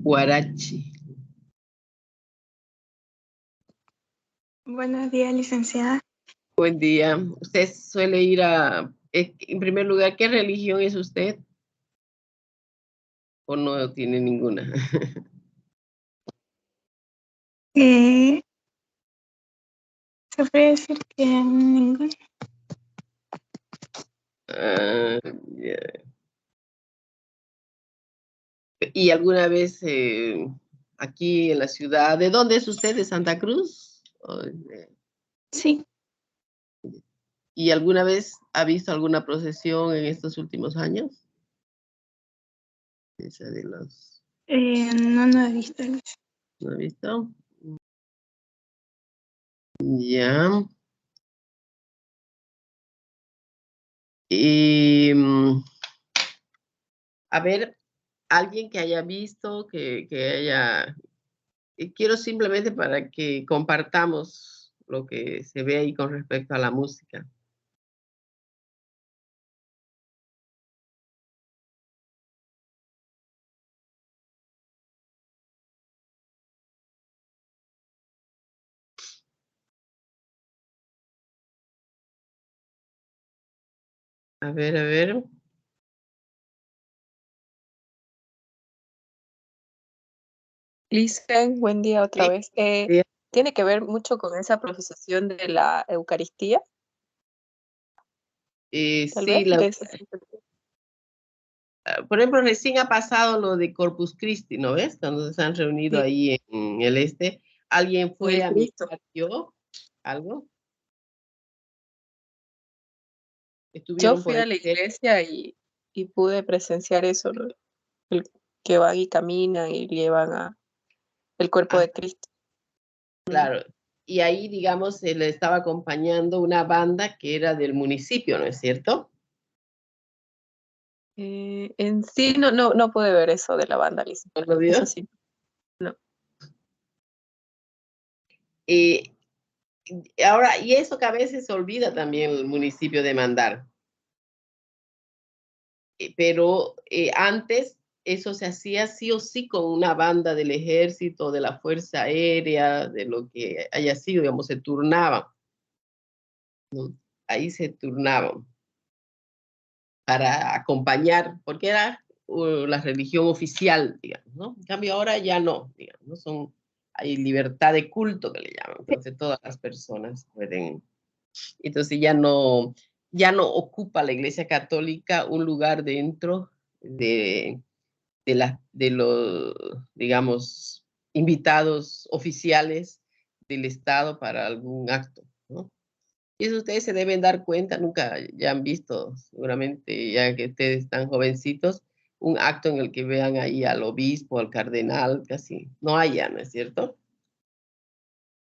Guarachi. Buenos días, licenciada. Buen día. ¿Usted suele ir a, en primer lugar, qué religión es usted? ¿O no tiene ninguna? Se puede decir que ninguna. Ah, ya. ¿Y alguna vez aquí en la ciudad, de dónde es usted? ¿De Santa Cruz? Sí, ¿Y alguna vez ha visto alguna procesión en estos últimos años? Esa de los... no he visto. ¿No ha visto? Ya. Y, a ver, alguien que haya visto, que haya... quiero simplemente para que compartamos lo que se ve ahí con respecto a la música. A ver, a ver. Listen, buen día otra Sí, vez. sí. ¿Tiene que ver mucho con esa procesión de la Eucaristía? Tal Sí, vez, de ese por ejemplo, recién ha pasado lo de Corpus Christi, ¿no ves? Cuando se han reunido sí, ahí en el este, ¿alguien en fue el a mi Cristo. patio? ¿Algo? Yo ¿Estuvieron fui por a el la centro? iglesia y pude presenciar eso, ¿no? El que van y caminan y llevan el cuerpo Ah, de Cristo. claro. Y ahí, digamos, se le estaba acompañando una banda que era del municipio, ¿no es cierto? En sí no pude ver eso de la banda, Lisa. ¿No lo Eso vio? sí, no. Eh, Ahora, y eso que a veces se olvida también el municipio de mandar. Pero antes eso se hacía sí o sí con una banda del ejército, de la Fuerza Aérea, de lo que haya sido, digamos, se turnaban, ¿no? Ahí se turnaban para acompañar, porque era la religión oficial, digamos, ¿no? En cambio ahora ya no, digamos, ¿no? Hay libertad de culto que le llaman, entonces todas las personas pueden, entonces ya no ocupa la Iglesia Católica un lugar dentro de los, digamos, invitados oficiales del Estado para algún acto, ¿no? Y eso ustedes se deben dar cuenta, nunca ya han visto, seguramente ya que ustedes están jovencitos, un acto en el que vean ahí al obispo, al cardenal, casi no hay ya, ¿no es cierto?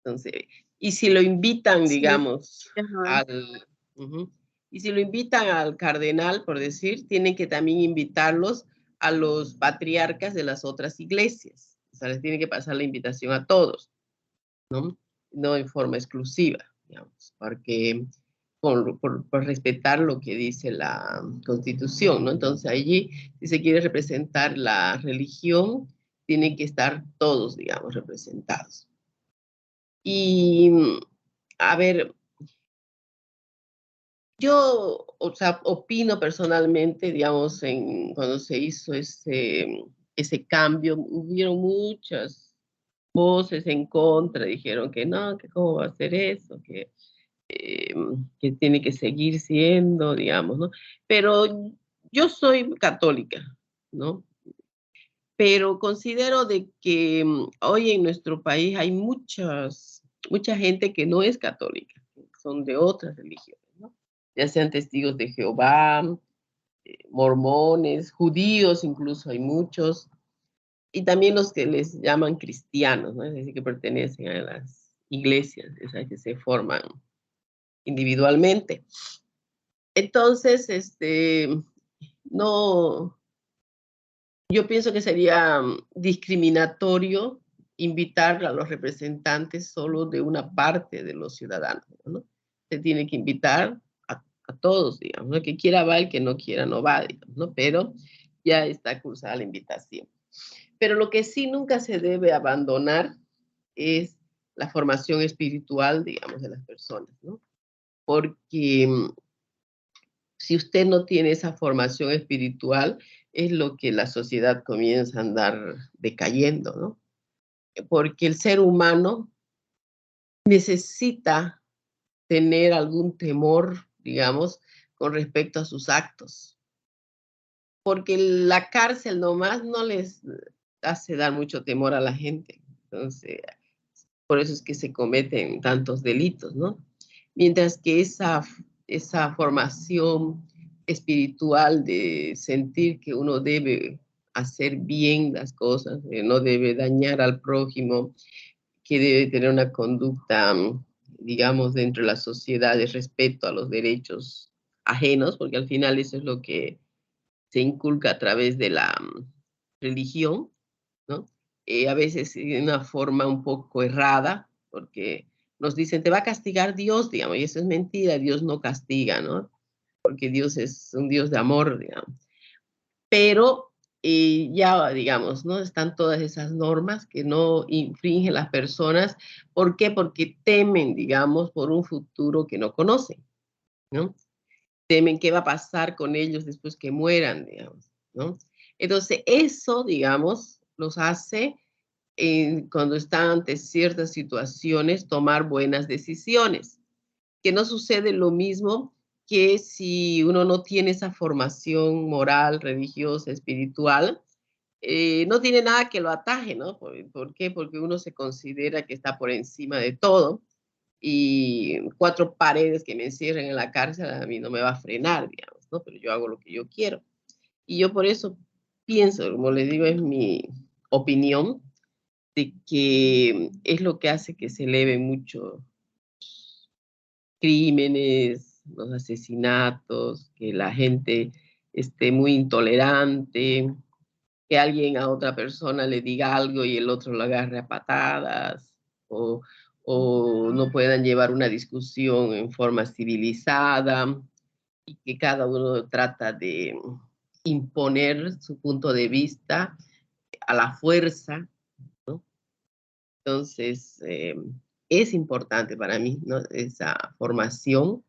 Entonces, y si lo invitan, Sí, digamos, ajá. al... Y si lo invitan al cardenal, por decir, tienen que también invitarlos a los patriarcas de las otras iglesias. O sea, les tiene que pasar la invitación a todos, ¿no? No en forma exclusiva, digamos, porque por respetar lo que dice la Constitución, ¿no? Entonces allí, si se quiere representar la religión, tienen que estar todos, digamos, representados. Y, a ver, yo, o sea, opino personalmente, digamos, cuando se hizo ese cambio, hubieron muchas voces en contra, dijeron que no, que cómo va a ser eso, que tiene que seguir siendo, digamos, ¿no? Pero yo soy católica, ¿no? Pero considero de que hoy en nuestro país hay mucha gente que no es católica, que son de otras religiones, ¿no? Ya sean testigos de Jehová, mormones, judíos, incluso hay muchos, y también los que les llaman cristianos, ¿no? Es decir, que pertenecen a las iglesias, esas que se forman individualmente. Entonces, no, yo pienso que sería discriminatorio invitar a los representantes solo de una parte de los ciudadanos, ¿no? Se tiene que invitar a todos, digamos, ¿no? El que quiera va, el que no quiera no va, digamos, ¿no? Pero ya está cursada la invitación. Pero lo que sí nunca se debe abandonar es la formación espiritual, digamos, de las personas, ¿no? porque si usted no tiene esa formación espiritual, es lo que la sociedad comienza a andar decayendo, ¿no? Porque el ser humano necesita tener algún temor, digamos, con respecto a sus actos. Porque la cárcel nomás no les hace dar mucho temor a la gente. Entonces, por eso es que se cometen tantos delitos, ¿no? Mientras que esa formación espiritual de sentir que uno debe hacer bien las cosas, no debe dañar al prójimo, que debe tener una conducta, digamos, dentro de la sociedad de respeto a los derechos ajenos, porque al final eso es lo que se inculca a través de la religión, ¿no? A veces de una forma un poco errada, porque nos dicen, te va a castigar Dios, digamos, y eso es mentira, Dios no castiga, ¿no? Porque Dios es un Dios de amor, digamos. Pero ya, digamos, ¿no? Están todas esas normas que no infringen las personas. ¿Por qué? Porque temen, digamos, por un futuro que no conocen, ¿no? Temen qué va a pasar con ellos después que mueran, digamos, ¿no? Entonces, eso, digamos, los hace, cuando están ante ciertas situaciones, tomar buenas decisiones. Que no sucede lo mismo que si uno no tiene esa formación moral, religiosa, espiritual, no tiene nada que lo ataje, ¿no? ¿Por qué? Porque uno se considera que está por encima de todo y 4 paredes que me encierren en la cárcel a mí no me va a frenar, digamos, ¿no? Pero yo hago lo que yo quiero. Y yo por eso pienso, como les digo, es mi opinión, de que es lo que hace que se eleven mucho crímenes, los asesinatos, que la gente esté muy intolerante, que alguien a otra persona le diga algo y el otro lo agarre a patadas, o no puedan llevar una discusión en forma civilizada, y que cada uno trata de imponer su punto de vista a la fuerza, ¿no? Entonces, es importante para mí, ¿no? Esa formación,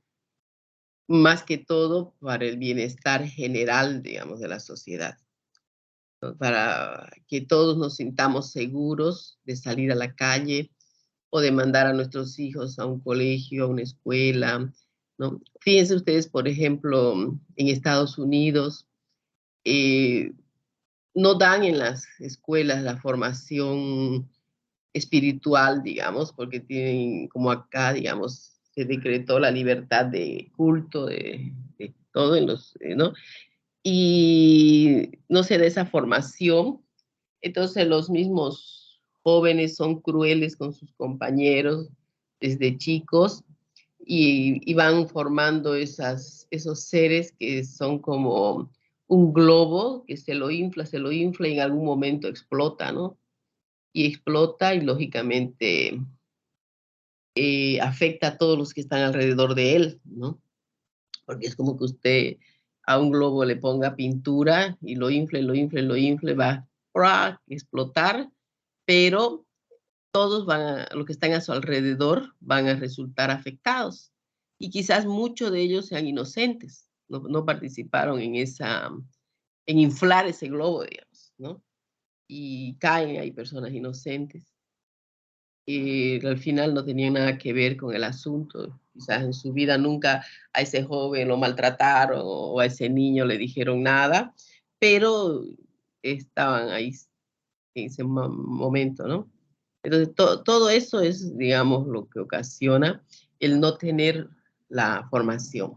más que todo para el bienestar general, digamos, de la sociedad, ¿no? Para que todos nos sintamos seguros de salir a la calle o de mandar a nuestros hijos a un colegio, a una escuela, ¿no? Fíjense ustedes, por ejemplo, en Estados Unidos, no dan en las escuelas la formación espiritual, digamos, porque tienen, como acá, digamos, se decretó la libertad de culto, de todo en los, ¿no? Y no se da esa formación, entonces los mismos jóvenes son crueles con sus compañeros desde chicos y van formando esos seres que son como un globo que se lo infla y en algún momento explota, ¿no? Y explota y lógicamente afecta a todos los que están alrededor de él, ¿no? Porque es como que usted a un globo le ponga pintura y lo infle, va a explotar, pero todos los que están a su alrededor van a resultar afectados. Y quizás muchos de ellos sean inocentes, no participaron en inflar ese globo, digamos, ¿no? Y caen, hay personas inocentes. Al final no tenían nada que ver con el asunto. Quizás en su vida nunca a ese joven lo maltrataron o a ese niño le dijeron nada, pero estaban ahí en ese momento, ¿no? Entonces, todo eso es, digamos, lo que ocasiona el no tener la formación,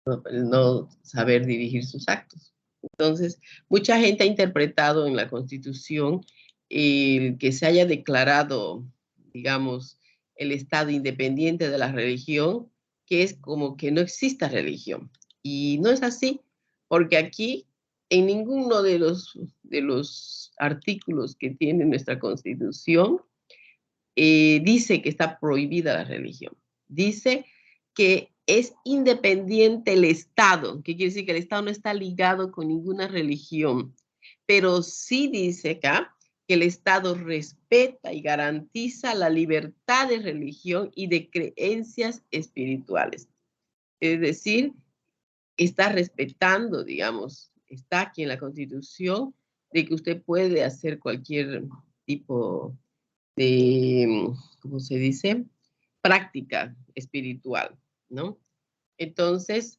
¿no? El no saber dirigir sus actos. Entonces, mucha gente ha interpretado en la Constitución que se haya declarado, digamos, el Estado independiente de la religión, que es como que no exista religión. Y no es así, porque aquí en ninguno de los artículos que tiene nuestra Constitución dice que está prohibida la religión. Dice que es independiente el Estado, que quiere decir que el Estado no está ligado con ninguna religión, pero sí dice acá que el Estado respeta y garantiza la libertad de religión y de creencias espirituales. Es decir, está respetando, digamos, está aquí en la Constitución, de que usted puede hacer cualquier tipo de, ¿cómo se dice? Práctica espiritual, ¿no? Entonces,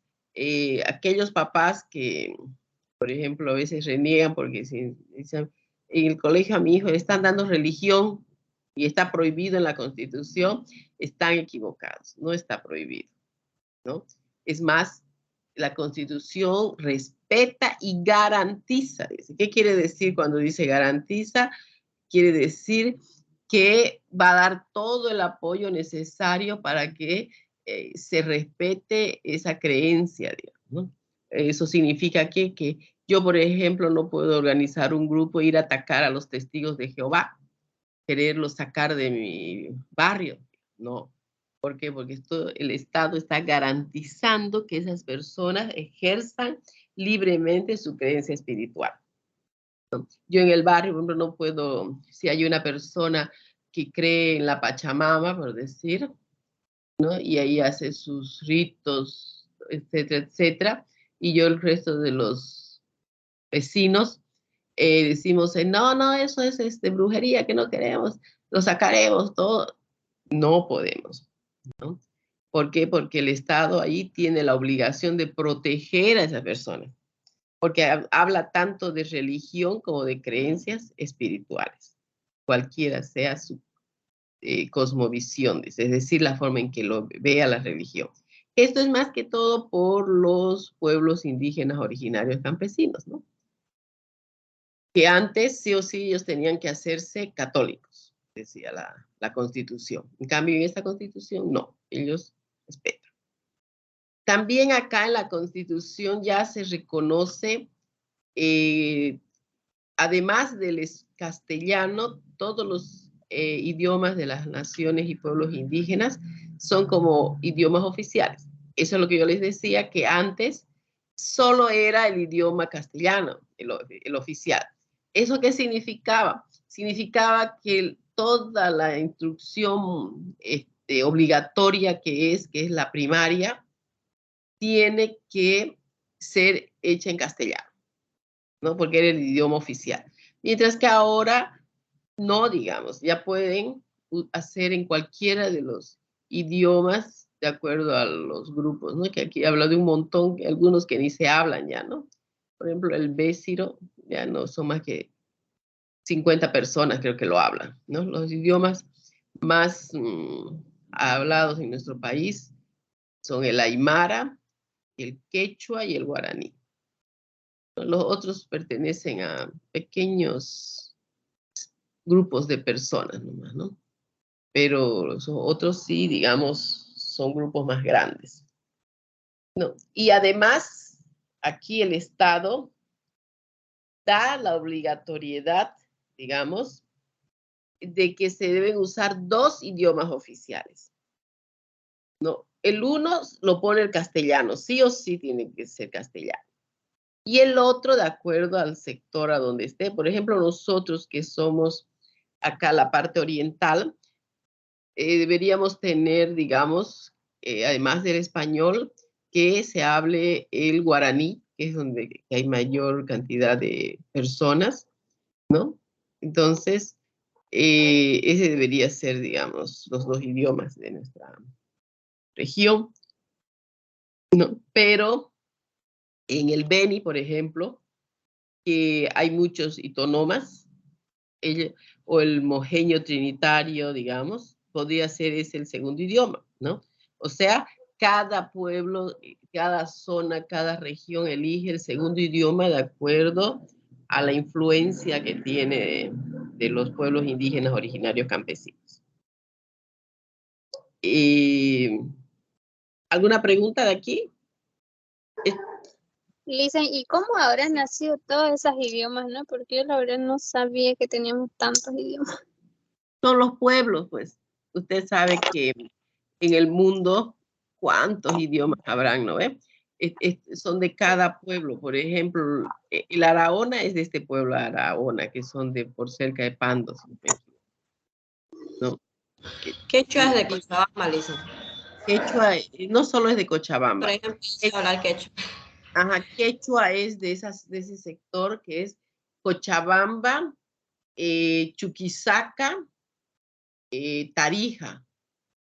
aquellos papás que, por ejemplo, a veces reniegan porque dicen, en el colegio a mi hijo le están dando religión y está prohibido en la Constitución, están equivocados, no está prohibido, ¿no? Es más, la Constitución respeta y garantiza. ¿Qué quiere decir cuando dice garantiza? Quiere decir que va a dar todo el apoyo necesario para que se respete esa creencia, digamos, ¿no? Eso significa que yo, por ejemplo, no puedo organizar un grupo e ir a atacar a los testigos de Jehová, quererlos sacar de mi barrio. No. ¿Por qué? Porque el Estado está garantizando que esas personas ejerzan libremente su creencia espiritual. Yo en el barrio, por ejemplo, no puedo, si hay una persona que cree en la Pachamama, por decir, ¿no? Y ahí hace sus ritos, etcétera, etcétera, y yo el resto de los vecinos decimos, no, eso es brujería, que no queremos, lo sacaremos, todo. No podemos, ¿no? ¿Por qué? Porque el Estado ahí tiene la obligación de proteger a esas personas, porque habla tanto de religión como de creencias espirituales, cualquiera sea su cosmovisión, es decir, la forma en que lo vea la religión. Esto es más que todo por los pueblos indígenas originarios campesinos, ¿no? Que antes sí o sí ellos tenían que hacerse católicos, decía la Constitución. En cambio, en esta Constitución no, ellos respetan. También acá en la Constitución ya se reconoce, además del castellano, todos los idiomas de las naciones y pueblos indígenas son como idiomas oficiales. Eso es lo que yo les decía, que antes solo era el idioma castellano, el oficial. ¿Eso qué significaba? Significaba que toda la instrucción obligatoria que es la primaria, tiene que ser hecha en castellano, ¿no? Porque era el idioma oficial. Mientras que ahora no, digamos, ya pueden hacer en cualquiera de los idiomas de acuerdo a los grupos, ¿no? Que aquí habla de un montón, algunos que ni se hablan ya, ¿no? Por ejemplo, el Béciro, ya no son más que 50 personas creo que lo hablan, ¿no? Los idiomas más hablados en nuestro país son el aymara, el quechua y el guaraní. Los otros pertenecen a pequeños grupos de personas nomás, ¿no? Pero los otros sí, digamos, son grupos más grandes, ¿no? Y además, aquí el Estado da la obligatoriedad, digamos, de que se deben usar 2 idiomas oficiales, ¿no? El uno lo pone el castellano, sí o sí tiene que ser castellano. Y el otro, de acuerdo al sector a donde esté. Por ejemplo, nosotros que somos acá la parte oriental, deberíamos tener, digamos, además del español, que se hable el guaraní, que es donde hay mayor cantidad de personas, ¿no? Entonces, ese debería ser, digamos, los 2 idiomas de nuestra región, ¿no? Pero en el Beni, por ejemplo, que hay muchos itonomas, o el mojeño trinitario, digamos, podría ser ese el segundo idioma, ¿no? O sea, cada pueblo, cada zona, cada región elige el segundo idioma de acuerdo a la influencia que tiene de los pueblos indígenas originarios campesinos. ¿Alguna pregunta de aquí? Lisa, ¿y cómo habrán nacido todos esos idiomas, no? Porque yo la verdad no sabía que teníamos tantos idiomas. Son los pueblos, pues. Usted sabe que en el mundo, ¿cuántos idiomas habrán, no? Son de cada pueblo. Por ejemplo, el Arahona es de este pueblo Arahona, que son de por cerca de Pandos, ¿no? Quechua es de Cochabamba, Lisa. Quechua no solo es de Por Cochabamba. ejemplo, yo hablar quechua. Ajá, quechua es de ese sector que es Cochabamba, Chuquisaca, Tarija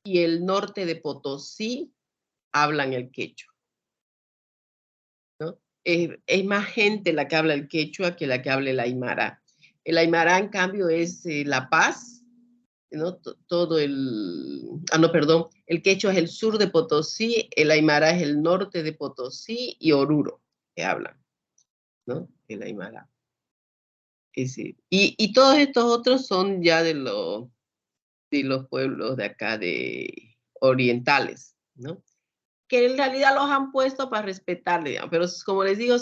y el norte de Potosí hablan el quechua, ¿no? Es más gente la que habla el quechua que la que habla el aymara. El aymara, en cambio, es La Paz, ¿no? Todo no, perdón, el quechua es el sur de Potosí, el aymara es el norte de Potosí y Oruro, que hablan, ¿no? El aymara. Y todos estos otros son ya de los pueblos de acá de orientales, ¿no? Que en realidad los han puesto para respetarle, digamos, pero como les digo,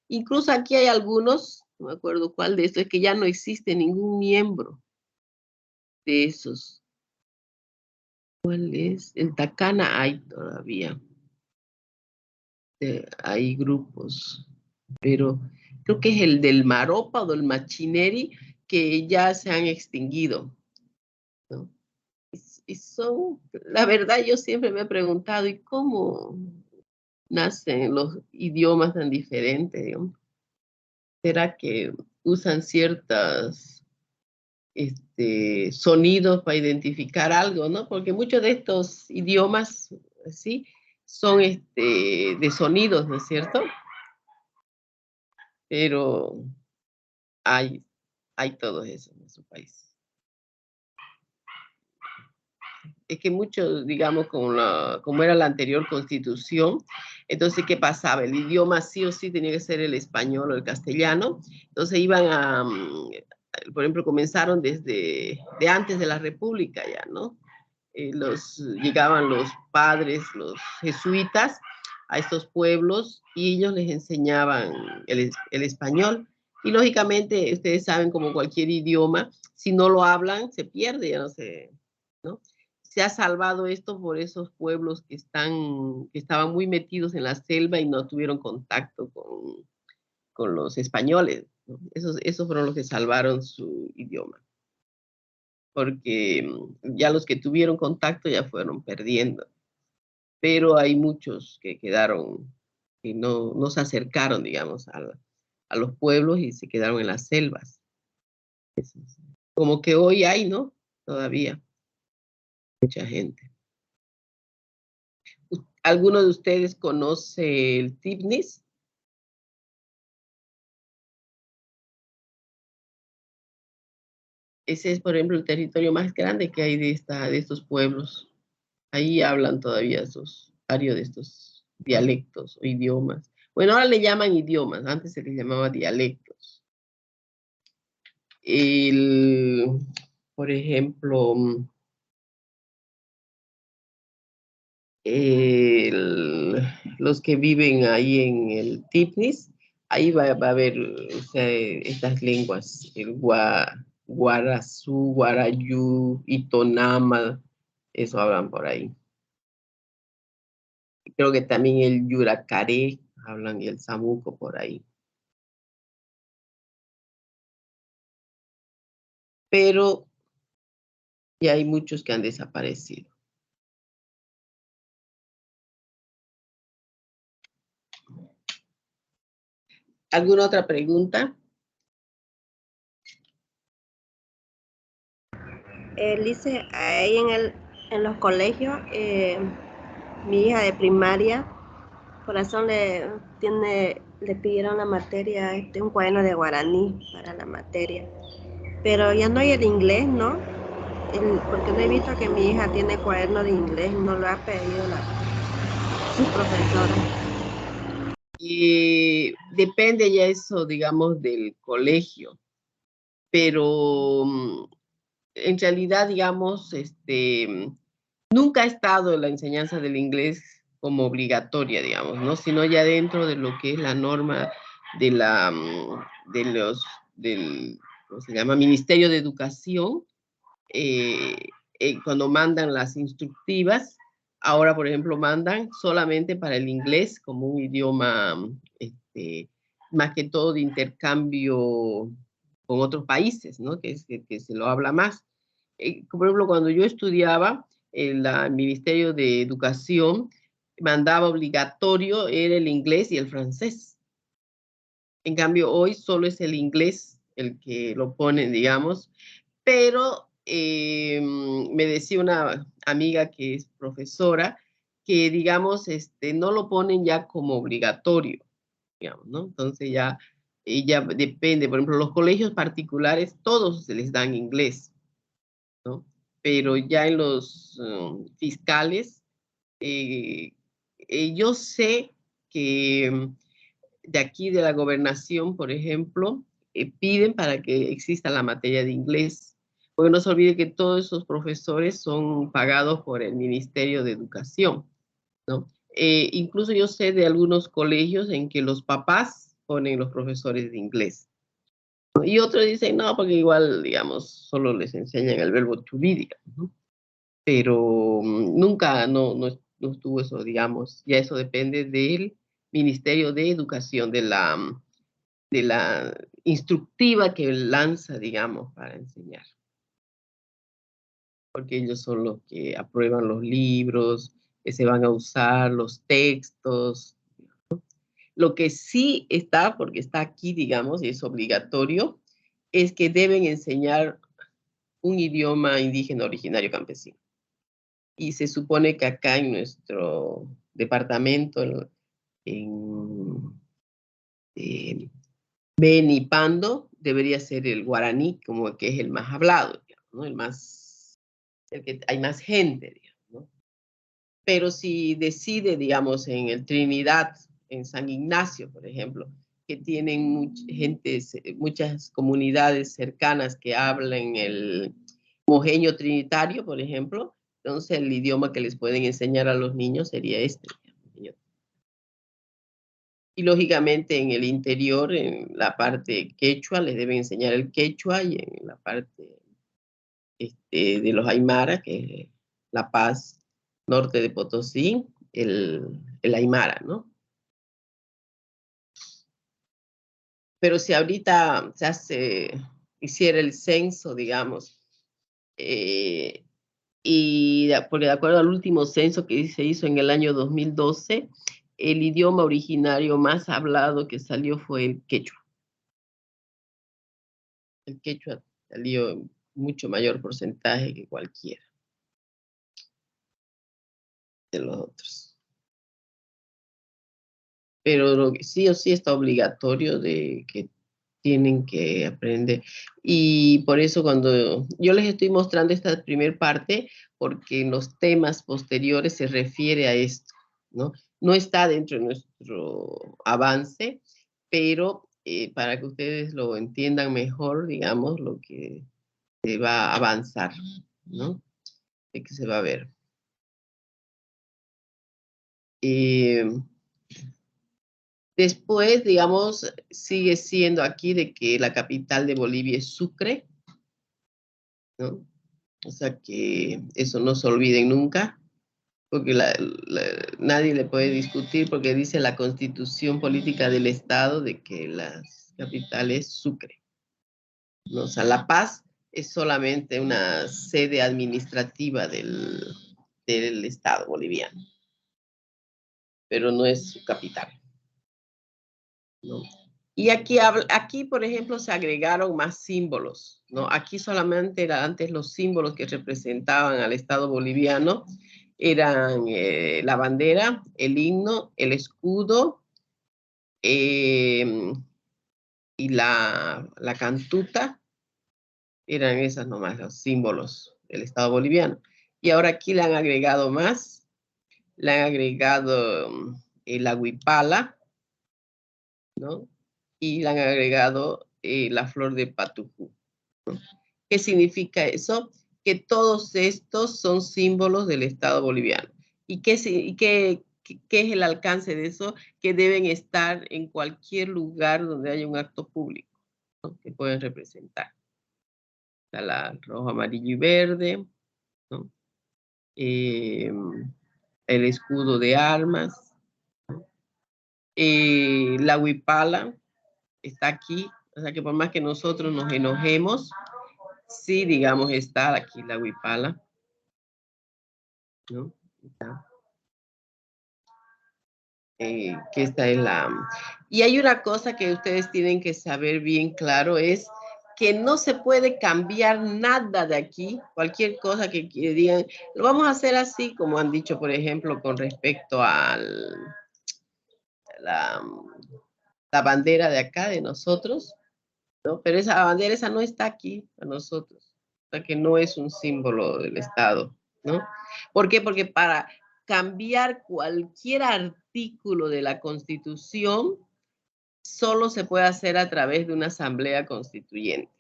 incluso aquí hay algunos, no me acuerdo cuál de estos, es que ya no existe ningún miembro de esos. ¿Cuál es? En Tacana hay todavía, hay grupos, pero creo que es el del Maropa o del Machineri, que ya se han extinguido, ¿no? Y son, la verdad, yo siempre me he preguntado, ¿y cómo nacen los idiomas tan diferentes, digamos? ¿Será que usan ciertos sonidos para identificar algo, no? Porque muchos de estos idiomas, ¿sí? Son de sonidos, ¿no es cierto? Pero hay todo eso en nuestro país. Es que muchos, digamos, como era la anterior constitución, entonces, ¿qué pasaba? El idioma sí o sí tenía que ser el español o el castellano. Entonces iban por ejemplo, comenzaron desde antes de la República ya, ¿no? Llegaban los padres, los jesuitas, a estos pueblos y ellos les enseñaban el español. Y lógicamente, ustedes saben, como cualquier idioma, si no lo hablan, se pierde, ya no sé, ¿no? Se ha salvado esto por esos pueblos que estaban muy metidos en la selva y no tuvieron contacto con los españoles, ¿no? Esos fueron los que salvaron su idioma. Porque ya los que tuvieron contacto ya fueron perdiendo. Pero hay muchos que quedaron, que no se acercaron, digamos, a los pueblos y se quedaron en las selvas. Como que hoy hay, ¿no? Todavía mucha gente. ¿Alguno de ustedes conoce el Tifnis? Ese es, por ejemplo, el territorio más grande que hay de estos pueblos. Ahí hablan todavía varios de estos dialectos o idiomas. Bueno, ahora le llaman idiomas, antes se les llamaba dialectos. Por ejemplo, los que viven ahí en el Tifnis, ahí va a haber, o sea, estas lenguas, el guarazú, guarayú, itonama, eso hablan por ahí. Creo que también el yuracaré hablan y el samuco por ahí. Pero ya hay muchos que han desaparecido. ¿Alguna otra pregunta? Lice, ahí en los colegios, mi hija de primaria, por eso le pidieron la materia, un cuaderno de guaraní para la materia. Pero ya no hay el inglés, ¿no? Porque no he visto que mi hija tiene cuaderno de inglés, no lo ha pedido su profesora. Y depende ya eso, digamos, del colegio. Pero en realidad, digamos, nunca ha estado la enseñanza del inglés como obligatoria, digamos, ¿no? Sino ya dentro de lo que es la norma del, ¿cómo se llama? Ministerio de Educación, cuando mandan las instructivas, ahora, por ejemplo, mandan solamente para el inglés como un idioma, más que todo de intercambio con otros países, ¿no? Que se lo habla más. Por ejemplo, cuando yo estudiaba, el Ministerio de Educación mandaba obligatorio era el inglés y el francés. En cambio, hoy solo es el inglés el que lo ponen, digamos, pero me decía una amiga que es profesora que, digamos, no lo ponen ya como obligatorio, digamos, ¿no? Entonces ya depende, por ejemplo, los colegios particulares, todos se les dan inglés, ¿no? Pero ya en los fiscales, yo sé que de aquí de la gobernación, por ejemplo, piden para que exista la materia de inglés. Porque no se olvide que todos esos profesores son pagados por el Ministerio de Educación, ¿no? Incluso yo sé de algunos colegios en que los papás ponen los profesores de inglés, ¿no? Y otros dicen, no, porque igual, digamos, solo les enseñan el verbo to be, digamos, ¿no? Pero nunca, no estuvo eso, digamos, ya eso depende del Ministerio de Educación, de la instructiva que lanza, digamos, para enseñar. Porque ellos son los que aprueban los libros, que se van a usar, los textos, ¿no? Lo que sí está, porque está aquí, digamos, y es obligatorio, es que deben enseñar un idioma indígena originario campesino. Y se supone que acá en nuestro departamento, en Beni y Pando, debería ser el guaraní, como que es el más hablado, digamos, ¿no? El que hay más gente, digamos, ¿no? Pero si decide, digamos, en el Trinidad, en San Ignacio, por ejemplo, que tienen muchas comunidades cercanas que hablan el mojeño trinitario, por ejemplo, entonces el idioma que les pueden enseñar a los niños sería este. Y lógicamente en el interior, en la parte quechua, les deben enseñar el quechua, y en la parte de los aymara, que es La Paz, norte de Potosí, el aymara, ¿no? Pero si ahorita hiciera el censo, digamos, y de acuerdo al último censo que se hizo en el año 2012, el idioma originario más hablado que salió fue el quechua. El quechua salió en mucho mayor porcentaje que cualquiera de los otros. Pero sí o sí está obligatorio de que tienen que aprender. Y por eso cuando yo les estoy mostrando esta primera parte, porque en los temas posteriores se refiere a esto, ¿no? No está dentro de nuestro avance, pero para que ustedes lo entiendan mejor, digamos, lo que se va a avanzar, ¿no? De que se va a ver. Después, digamos, sigue siendo aquí de que la capital de Bolivia es Sucre, ¿no? O sea que eso no se olviden nunca, porque nadie le puede discutir, porque dice la Constitución Política del Estado de que la capital es Sucre, ¿no? O sea, La Paz es solamente una sede administrativa del Estado boliviano, pero no es su capital, ¿no? Y aquí, por ejemplo, se agregaron más símbolos, ¿no? Aquí solamente eran antes los símbolos que representaban al Estado boliviano, eran la bandera, el himno, el escudo y la cantuta, eran esas nomás los símbolos del Estado boliviano. Y ahora aquí le han agregado más, le han agregado la huipala, ¿no? Y le han agregado la flor de patujú, ¿no? ¿Qué significa eso? Que todos estos son símbolos del Estado boliviano. ¿Y qué es el alcance de eso? Que deben estar en cualquier lugar donde haya un acto público, ¿no? Que pueden representar. Está la rojo, amarillo y verde, ¿no? El escudo de armas, ¿no? La huipala está aquí, o sea que por más que nosotros nos enojemos, sí, digamos, está aquí la huipala. ¿no? Que esta es la... Y hay una cosa que ustedes tienen que saber bien claro, es que no se puede cambiar nada de aquí, cualquier cosa que digan, lo vamos a hacer así, como han dicho, por ejemplo, con respecto a la bandera de acá, de nosotros, ¿no? Pero esa bandera, esa no está aquí para nosotros, o sea que no es un símbolo del Estado, ¿no? ¿Por qué? Porque para cambiar cualquier artículo de la Constitución, solo se puede hacer a través de una asamblea constituyente.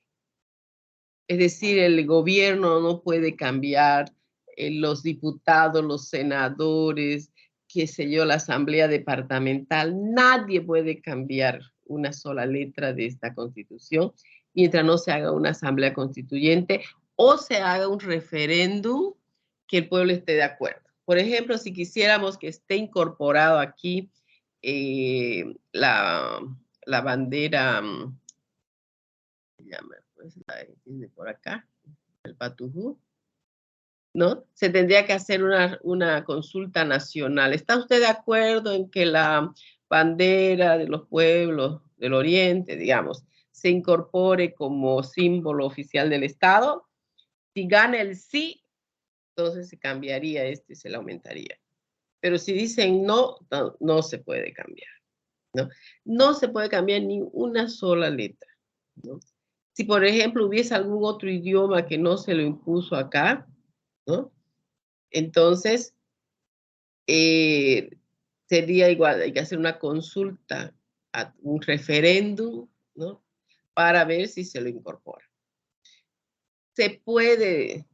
Es decir, el gobierno no puede cambiar, los diputados, los senadores, qué sé yo, la asamblea departamental, nadie puede cambiar una sola letra de esta Constitución mientras no se haga una asamblea constituyente o se haga un referéndum que el pueblo esté de acuerdo. Por ejemplo, si quisiéramos que esté incorporado aquí la bandera, se llama, pues, la tiene por acá, el Patujú, ¿no? Se tendría que hacer una consulta nacional. ¿Está usted de acuerdo en que la bandera de los pueblos del Oriente, digamos, se incorpore como símbolo oficial del Estado? Si gana el sí, entonces se cambiaría y se le aumentaría. Pero si dicen no, no se puede cambiar, ¿no? No se puede cambiar ni una sola letra, ¿no? Si, por ejemplo, hubiese algún otro idioma que no se lo impuso acá, ¿no? Entonces, sería igual, hay que hacer una consulta, un referéndum, ¿no? Para ver si se lo incorpora. Se puede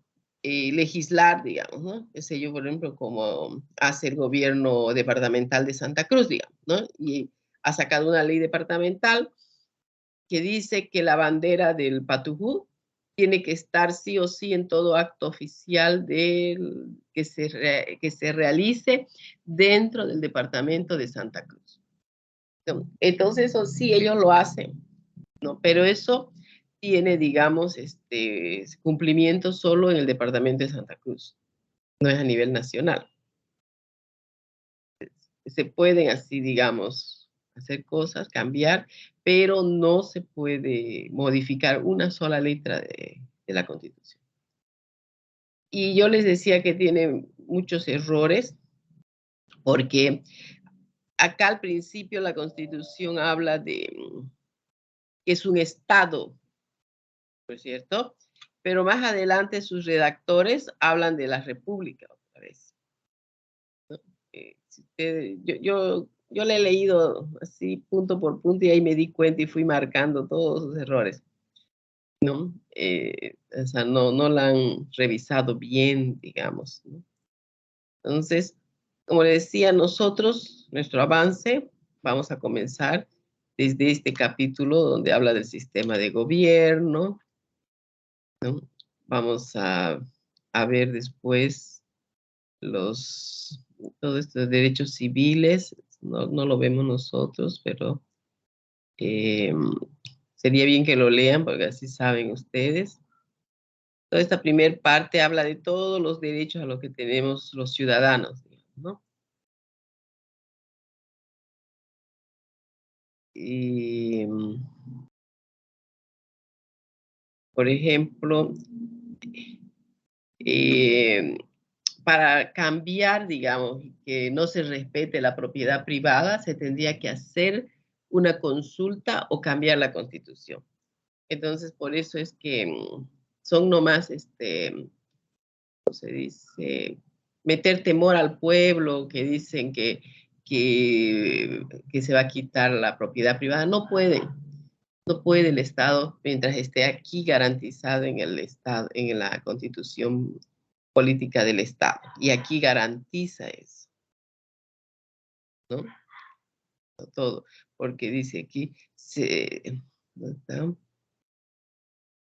legislar, digamos, ¿no? Qué sé yo, por ejemplo, como hace el gobierno departamental de Santa Cruz, digamos, ¿no? Y ha sacado una ley departamental que dice que la bandera del Patujú tiene que estar sí o sí en todo acto oficial que se realice dentro del departamento de Santa Cruz. Entonces, eso sí, ellos lo hacen, ¿no? Pero eso tiene, digamos, cumplimiento solo en el departamento de Santa Cruz, no es a nivel nacional. Se pueden así, digamos, hacer cosas, cambiar, pero no se puede modificar una sola letra de la Constitución. Y yo les decía que tiene muchos errores, porque acá al principio la Constitución habla de que es un Estado, ¿no es cierto? Pero más adelante sus redactores hablan de la República otra vez, ¿no? Yo le he leído así punto por punto y ahí me di cuenta y fui marcando todos sus errores, ¿no? O sea, no la han revisado bien, digamos, ¿no? Entonces, como le decía, nosotros, nuestro avance, vamos a comenzar desde este capítulo donde habla del sistema de gobierno, ¿no? Vamos a ver después todos estos derechos civiles, no lo vemos nosotros, pero sería bien que lo lean porque así saben ustedes. Toda esta primera parte habla de todos los derechos a los que tenemos los ciudadanos, ¿no? Y, por ejemplo, para cambiar, digamos, que no se respete la propiedad privada, se tendría que hacer una consulta o cambiar la Constitución. Entonces, por eso es que son nomás, ¿cómo se dice? Meter temor al pueblo, que dicen que se va a quitar la propiedad privada. No puede el Estado, mientras esté aquí garantizado en el Estado, en la Constitución política del Estado. Y aquí garantiza eso, ¿no? Todo, porque dice aquí, ¿dónde está?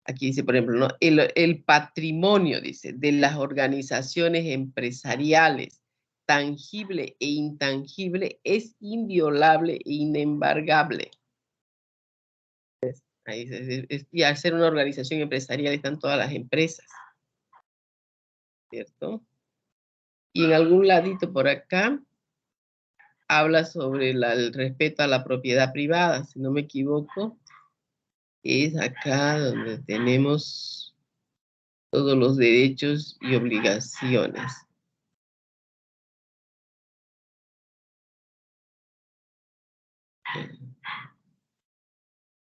Aquí dice, por ejemplo, ¿no? El patrimonio, dice, de las organizaciones empresariales, tangible e intangible, es inviolable e inembargable. Ahí y al ser una organización empresarial están todas las empresas, ¿cierto? Y en algún ladito por acá habla sobre el respeto a la propiedad privada, si no me equivoco. Es acá donde tenemos todos los derechos y obligaciones.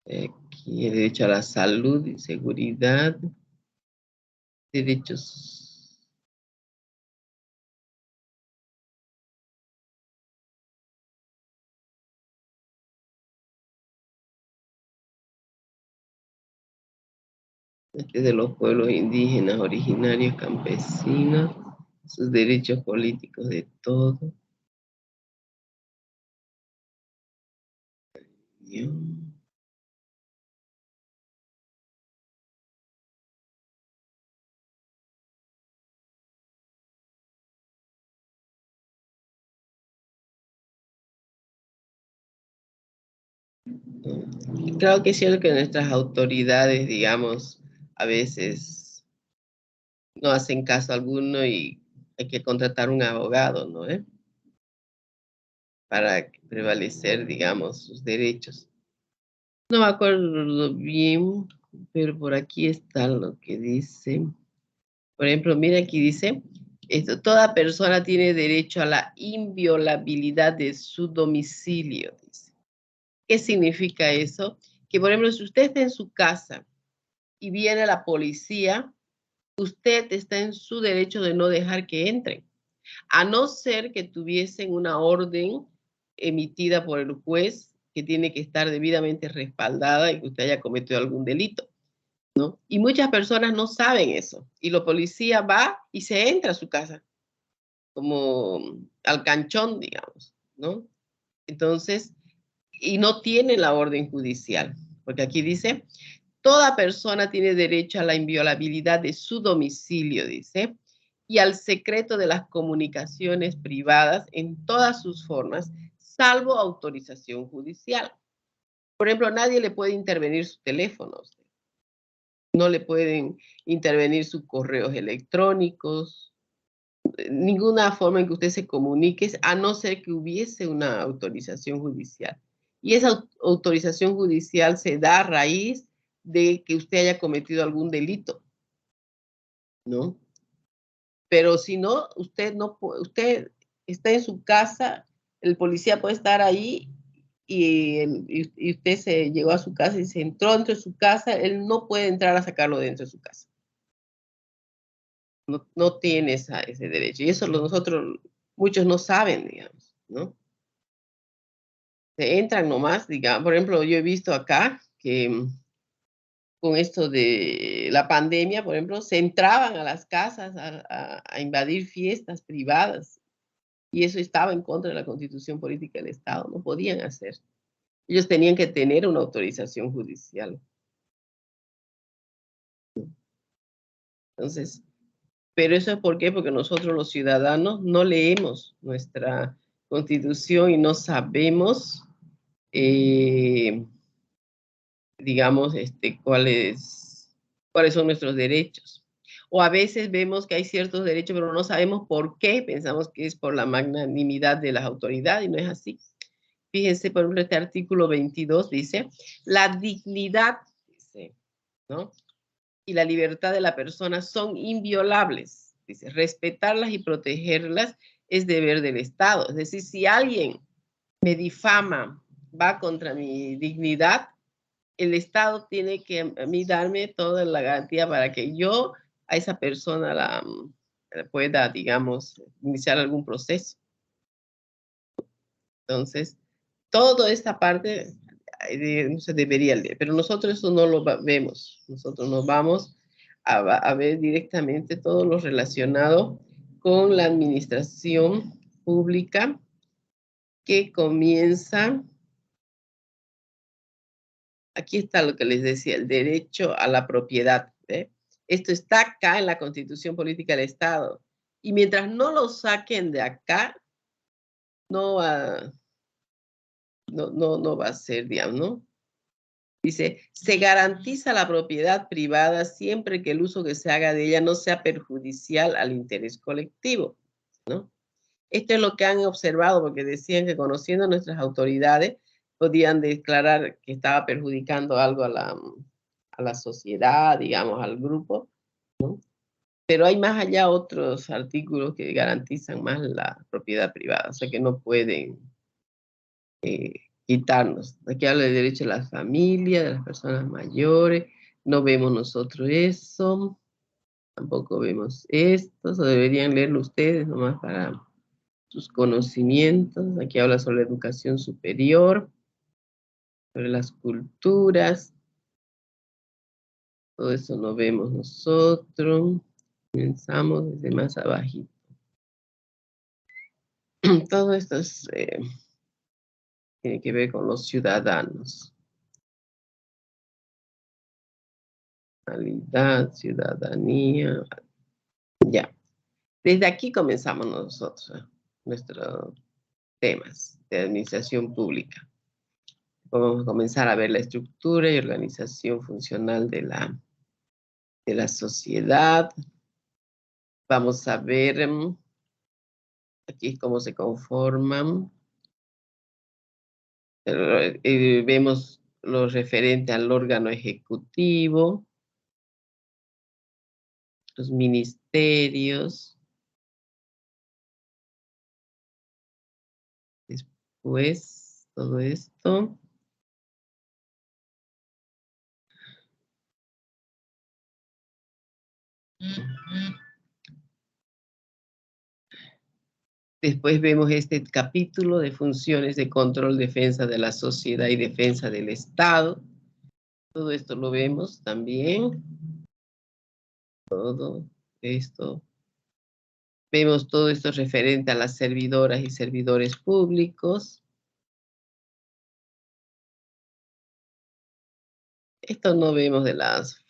Aquí el derecho a la salud y seguridad, derechos. De los pueblos indígenas, originarios, campesinos, sus derechos políticos de todo. Claro que es cierto que nuestras autoridades, digamos, a veces no hacen caso alguno y hay que contratar un abogado, ¿no? Para prevalecer, digamos, sus derechos. No me acuerdo bien, pero por aquí está lo que dice. Por ejemplo, mira aquí dice, toda persona tiene derecho a la inviolabilidad de su domicilio, dice. ¿Qué significa eso? Que, por ejemplo, si usted está en su casa y viene la policía, usted está en su derecho de no dejar que entren, a no ser que tuviesen una orden emitida por el juez que tiene que estar debidamente respaldada y que usted haya cometido algún delito, ¿no? Y muchas personas no saben eso, y la policía va y se entra a su casa, como al canchón, digamos, ¿no? Entonces, y no tiene la orden judicial, porque aquí dice, toda persona tiene derecho a la inviolabilidad de su domicilio, dice, y al secreto de las comunicaciones privadas en todas sus formas, salvo autorización judicial. Por ejemplo, nadie le puede intervenir su teléfono, no le pueden intervenir sus correos electrónicos, ninguna forma en que usted se comunique, a no ser que hubiese una autorización judicial. Y esa autorización judicial se da a raíz de que usted haya cometido algún delito, ¿no? Pero si no, usted está en su casa, el policía puede estar ahí y usted se llegó a su casa y se entró dentro de su casa, él no puede entrar a sacarlo dentro de su casa. No tiene ese derecho. Y eso nosotros, muchos no saben, digamos, ¿no? Se entran nomás, digamos, por ejemplo, yo he visto acá que con esto de la pandemia, por ejemplo, se entraban a las casas a invadir fiestas privadas y eso estaba en contra de la Constitución Política del Estado, no podían hacer. Ellos tenían que tener una autorización judicial. Entonces, pero eso es ¿por qué? Porque nosotros los ciudadanos no leemos nuestra Constitución y no sabemos, digamos, cuáles son nuestros derechos. O a veces vemos que hay ciertos derechos, pero no sabemos por qué. Pensamos que es por la magnanimidad de las autoridades y no es así. Fíjense, por ejemplo, este artículo 22 dice, la dignidad, dice, ¿no? Y la libertad de la persona son inviolables. Dice, respetarlas y protegerlas es deber del Estado. Es decir, si alguien me difama, va contra mi dignidad, el Estado tiene que a mí darme toda la garantía para que yo a esa persona la pueda, digamos, iniciar algún proceso. Entonces, toda esta parte no se debería leer, pero nosotros eso no lo vemos. Nosotros nos vamos a ver directamente todo lo relacionado con la administración pública que comienza. Aquí está lo que les decía, el derecho a la propiedad. Esto está acá en la Constitución Política del Estado. Y mientras no lo saquen de acá, no va a ser, digamos, ¿no? Dice, se garantiza la propiedad privada siempre que el uso que se haga de ella no sea perjudicial al interés colectivo. ¿no? Esto es lo que han observado, porque decían que conociendo a nuestras autoridades podían declarar que estaba perjudicando algo a la sociedad, digamos, al grupo, ¿no? Pero hay más allá otros artículos que garantizan más la propiedad privada, o sea que no pueden quitarnos. Aquí habla del derecho de la familia, de las personas mayores, no vemos nosotros eso, tampoco vemos esto, o deberían leerlo ustedes nomás para sus conocimientos. Aquí habla sobre la educación superior, sobre las culturas, todo eso no vemos nosotros. Comenzamos desde más abajito. Todo esto tiene que ver con los ciudadanos. Nacionalidad, ciudadanía. Ya. Desde aquí comenzamos nosotros nuestros temas de administración pública. Vamos a comenzar a ver la estructura y organización funcional de la sociedad. Vamos a ver aquí cómo se conforman. Vemos lo referente al órgano ejecutivo, los ministerios. Después, todo esto. Después vemos este capítulo de funciones de control, defensa de la sociedad y defensa del Estado. Todo esto lo vemos también. Todo esto. Vemos todo esto referente a las servidoras y servidores públicos. Esto no vemos de las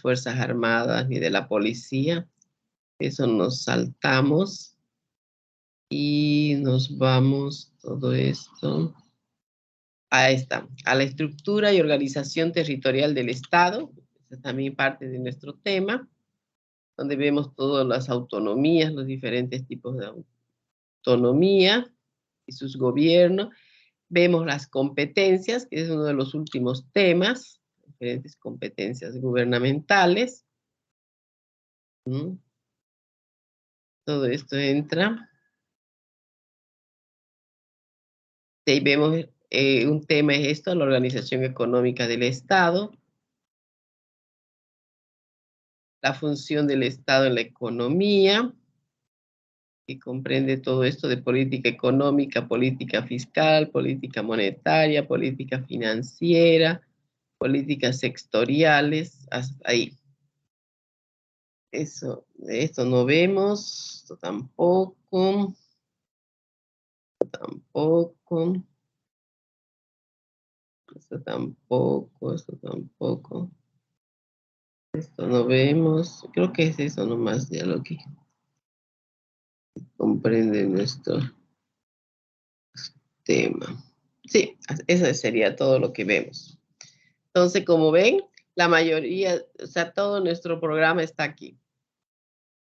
Fuerzas Armadas ni de la policía. Eso nos saltamos. Y nos vamos, todo esto. Ahí está, a la estructura y organización territorial del Estado. Esa es también parte de nuestro tema, donde vemos todas las autonomías, los diferentes tipos de autonomía y sus gobiernos. Vemos las competencias, que es uno de los últimos temas, diferentes competencias gubernamentales. Todo esto entra. Ahí vemos un tema es esto, la organización económica del Estado, la función del Estado en la economía, que comprende todo esto de política económica, política fiscal, política monetaria, política financiera, políticas sectoriales, hasta ahí. Eso, esto no vemos, esto tampoco. Esto tampoco. Esto no vemos. Creo que es eso nomás ya lo que comprende nuestro tema. Sí, eso sería todo lo que vemos. Entonces, como ven, la mayoría, o sea, todo nuestro programa está aquí.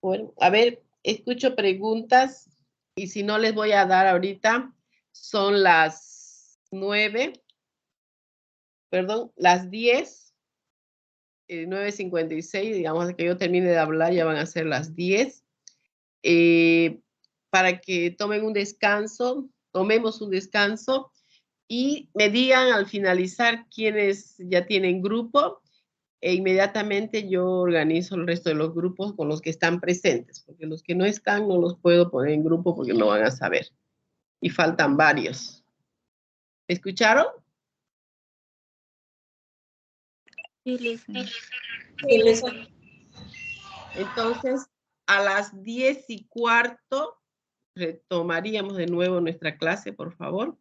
Bueno, a ver, escucho preguntas y si no les voy a dar ahorita, son las 9, perdón, las 10, 9:56, digamos que yo termine de hablar, ya van a ser las 10. Para que tomen un descanso, tomemos un descanso y me digan al finalizar quiénes ya tienen grupo e inmediatamente yo organizo el resto de los grupos con los que están presentes, porque los que no están no los puedo poner en grupo porque no van a saber. Y faltan varios. ¿Me escucharon? Sí, Entonces, a las 10:15 retomaríamos de nuevo nuestra clase, por favor.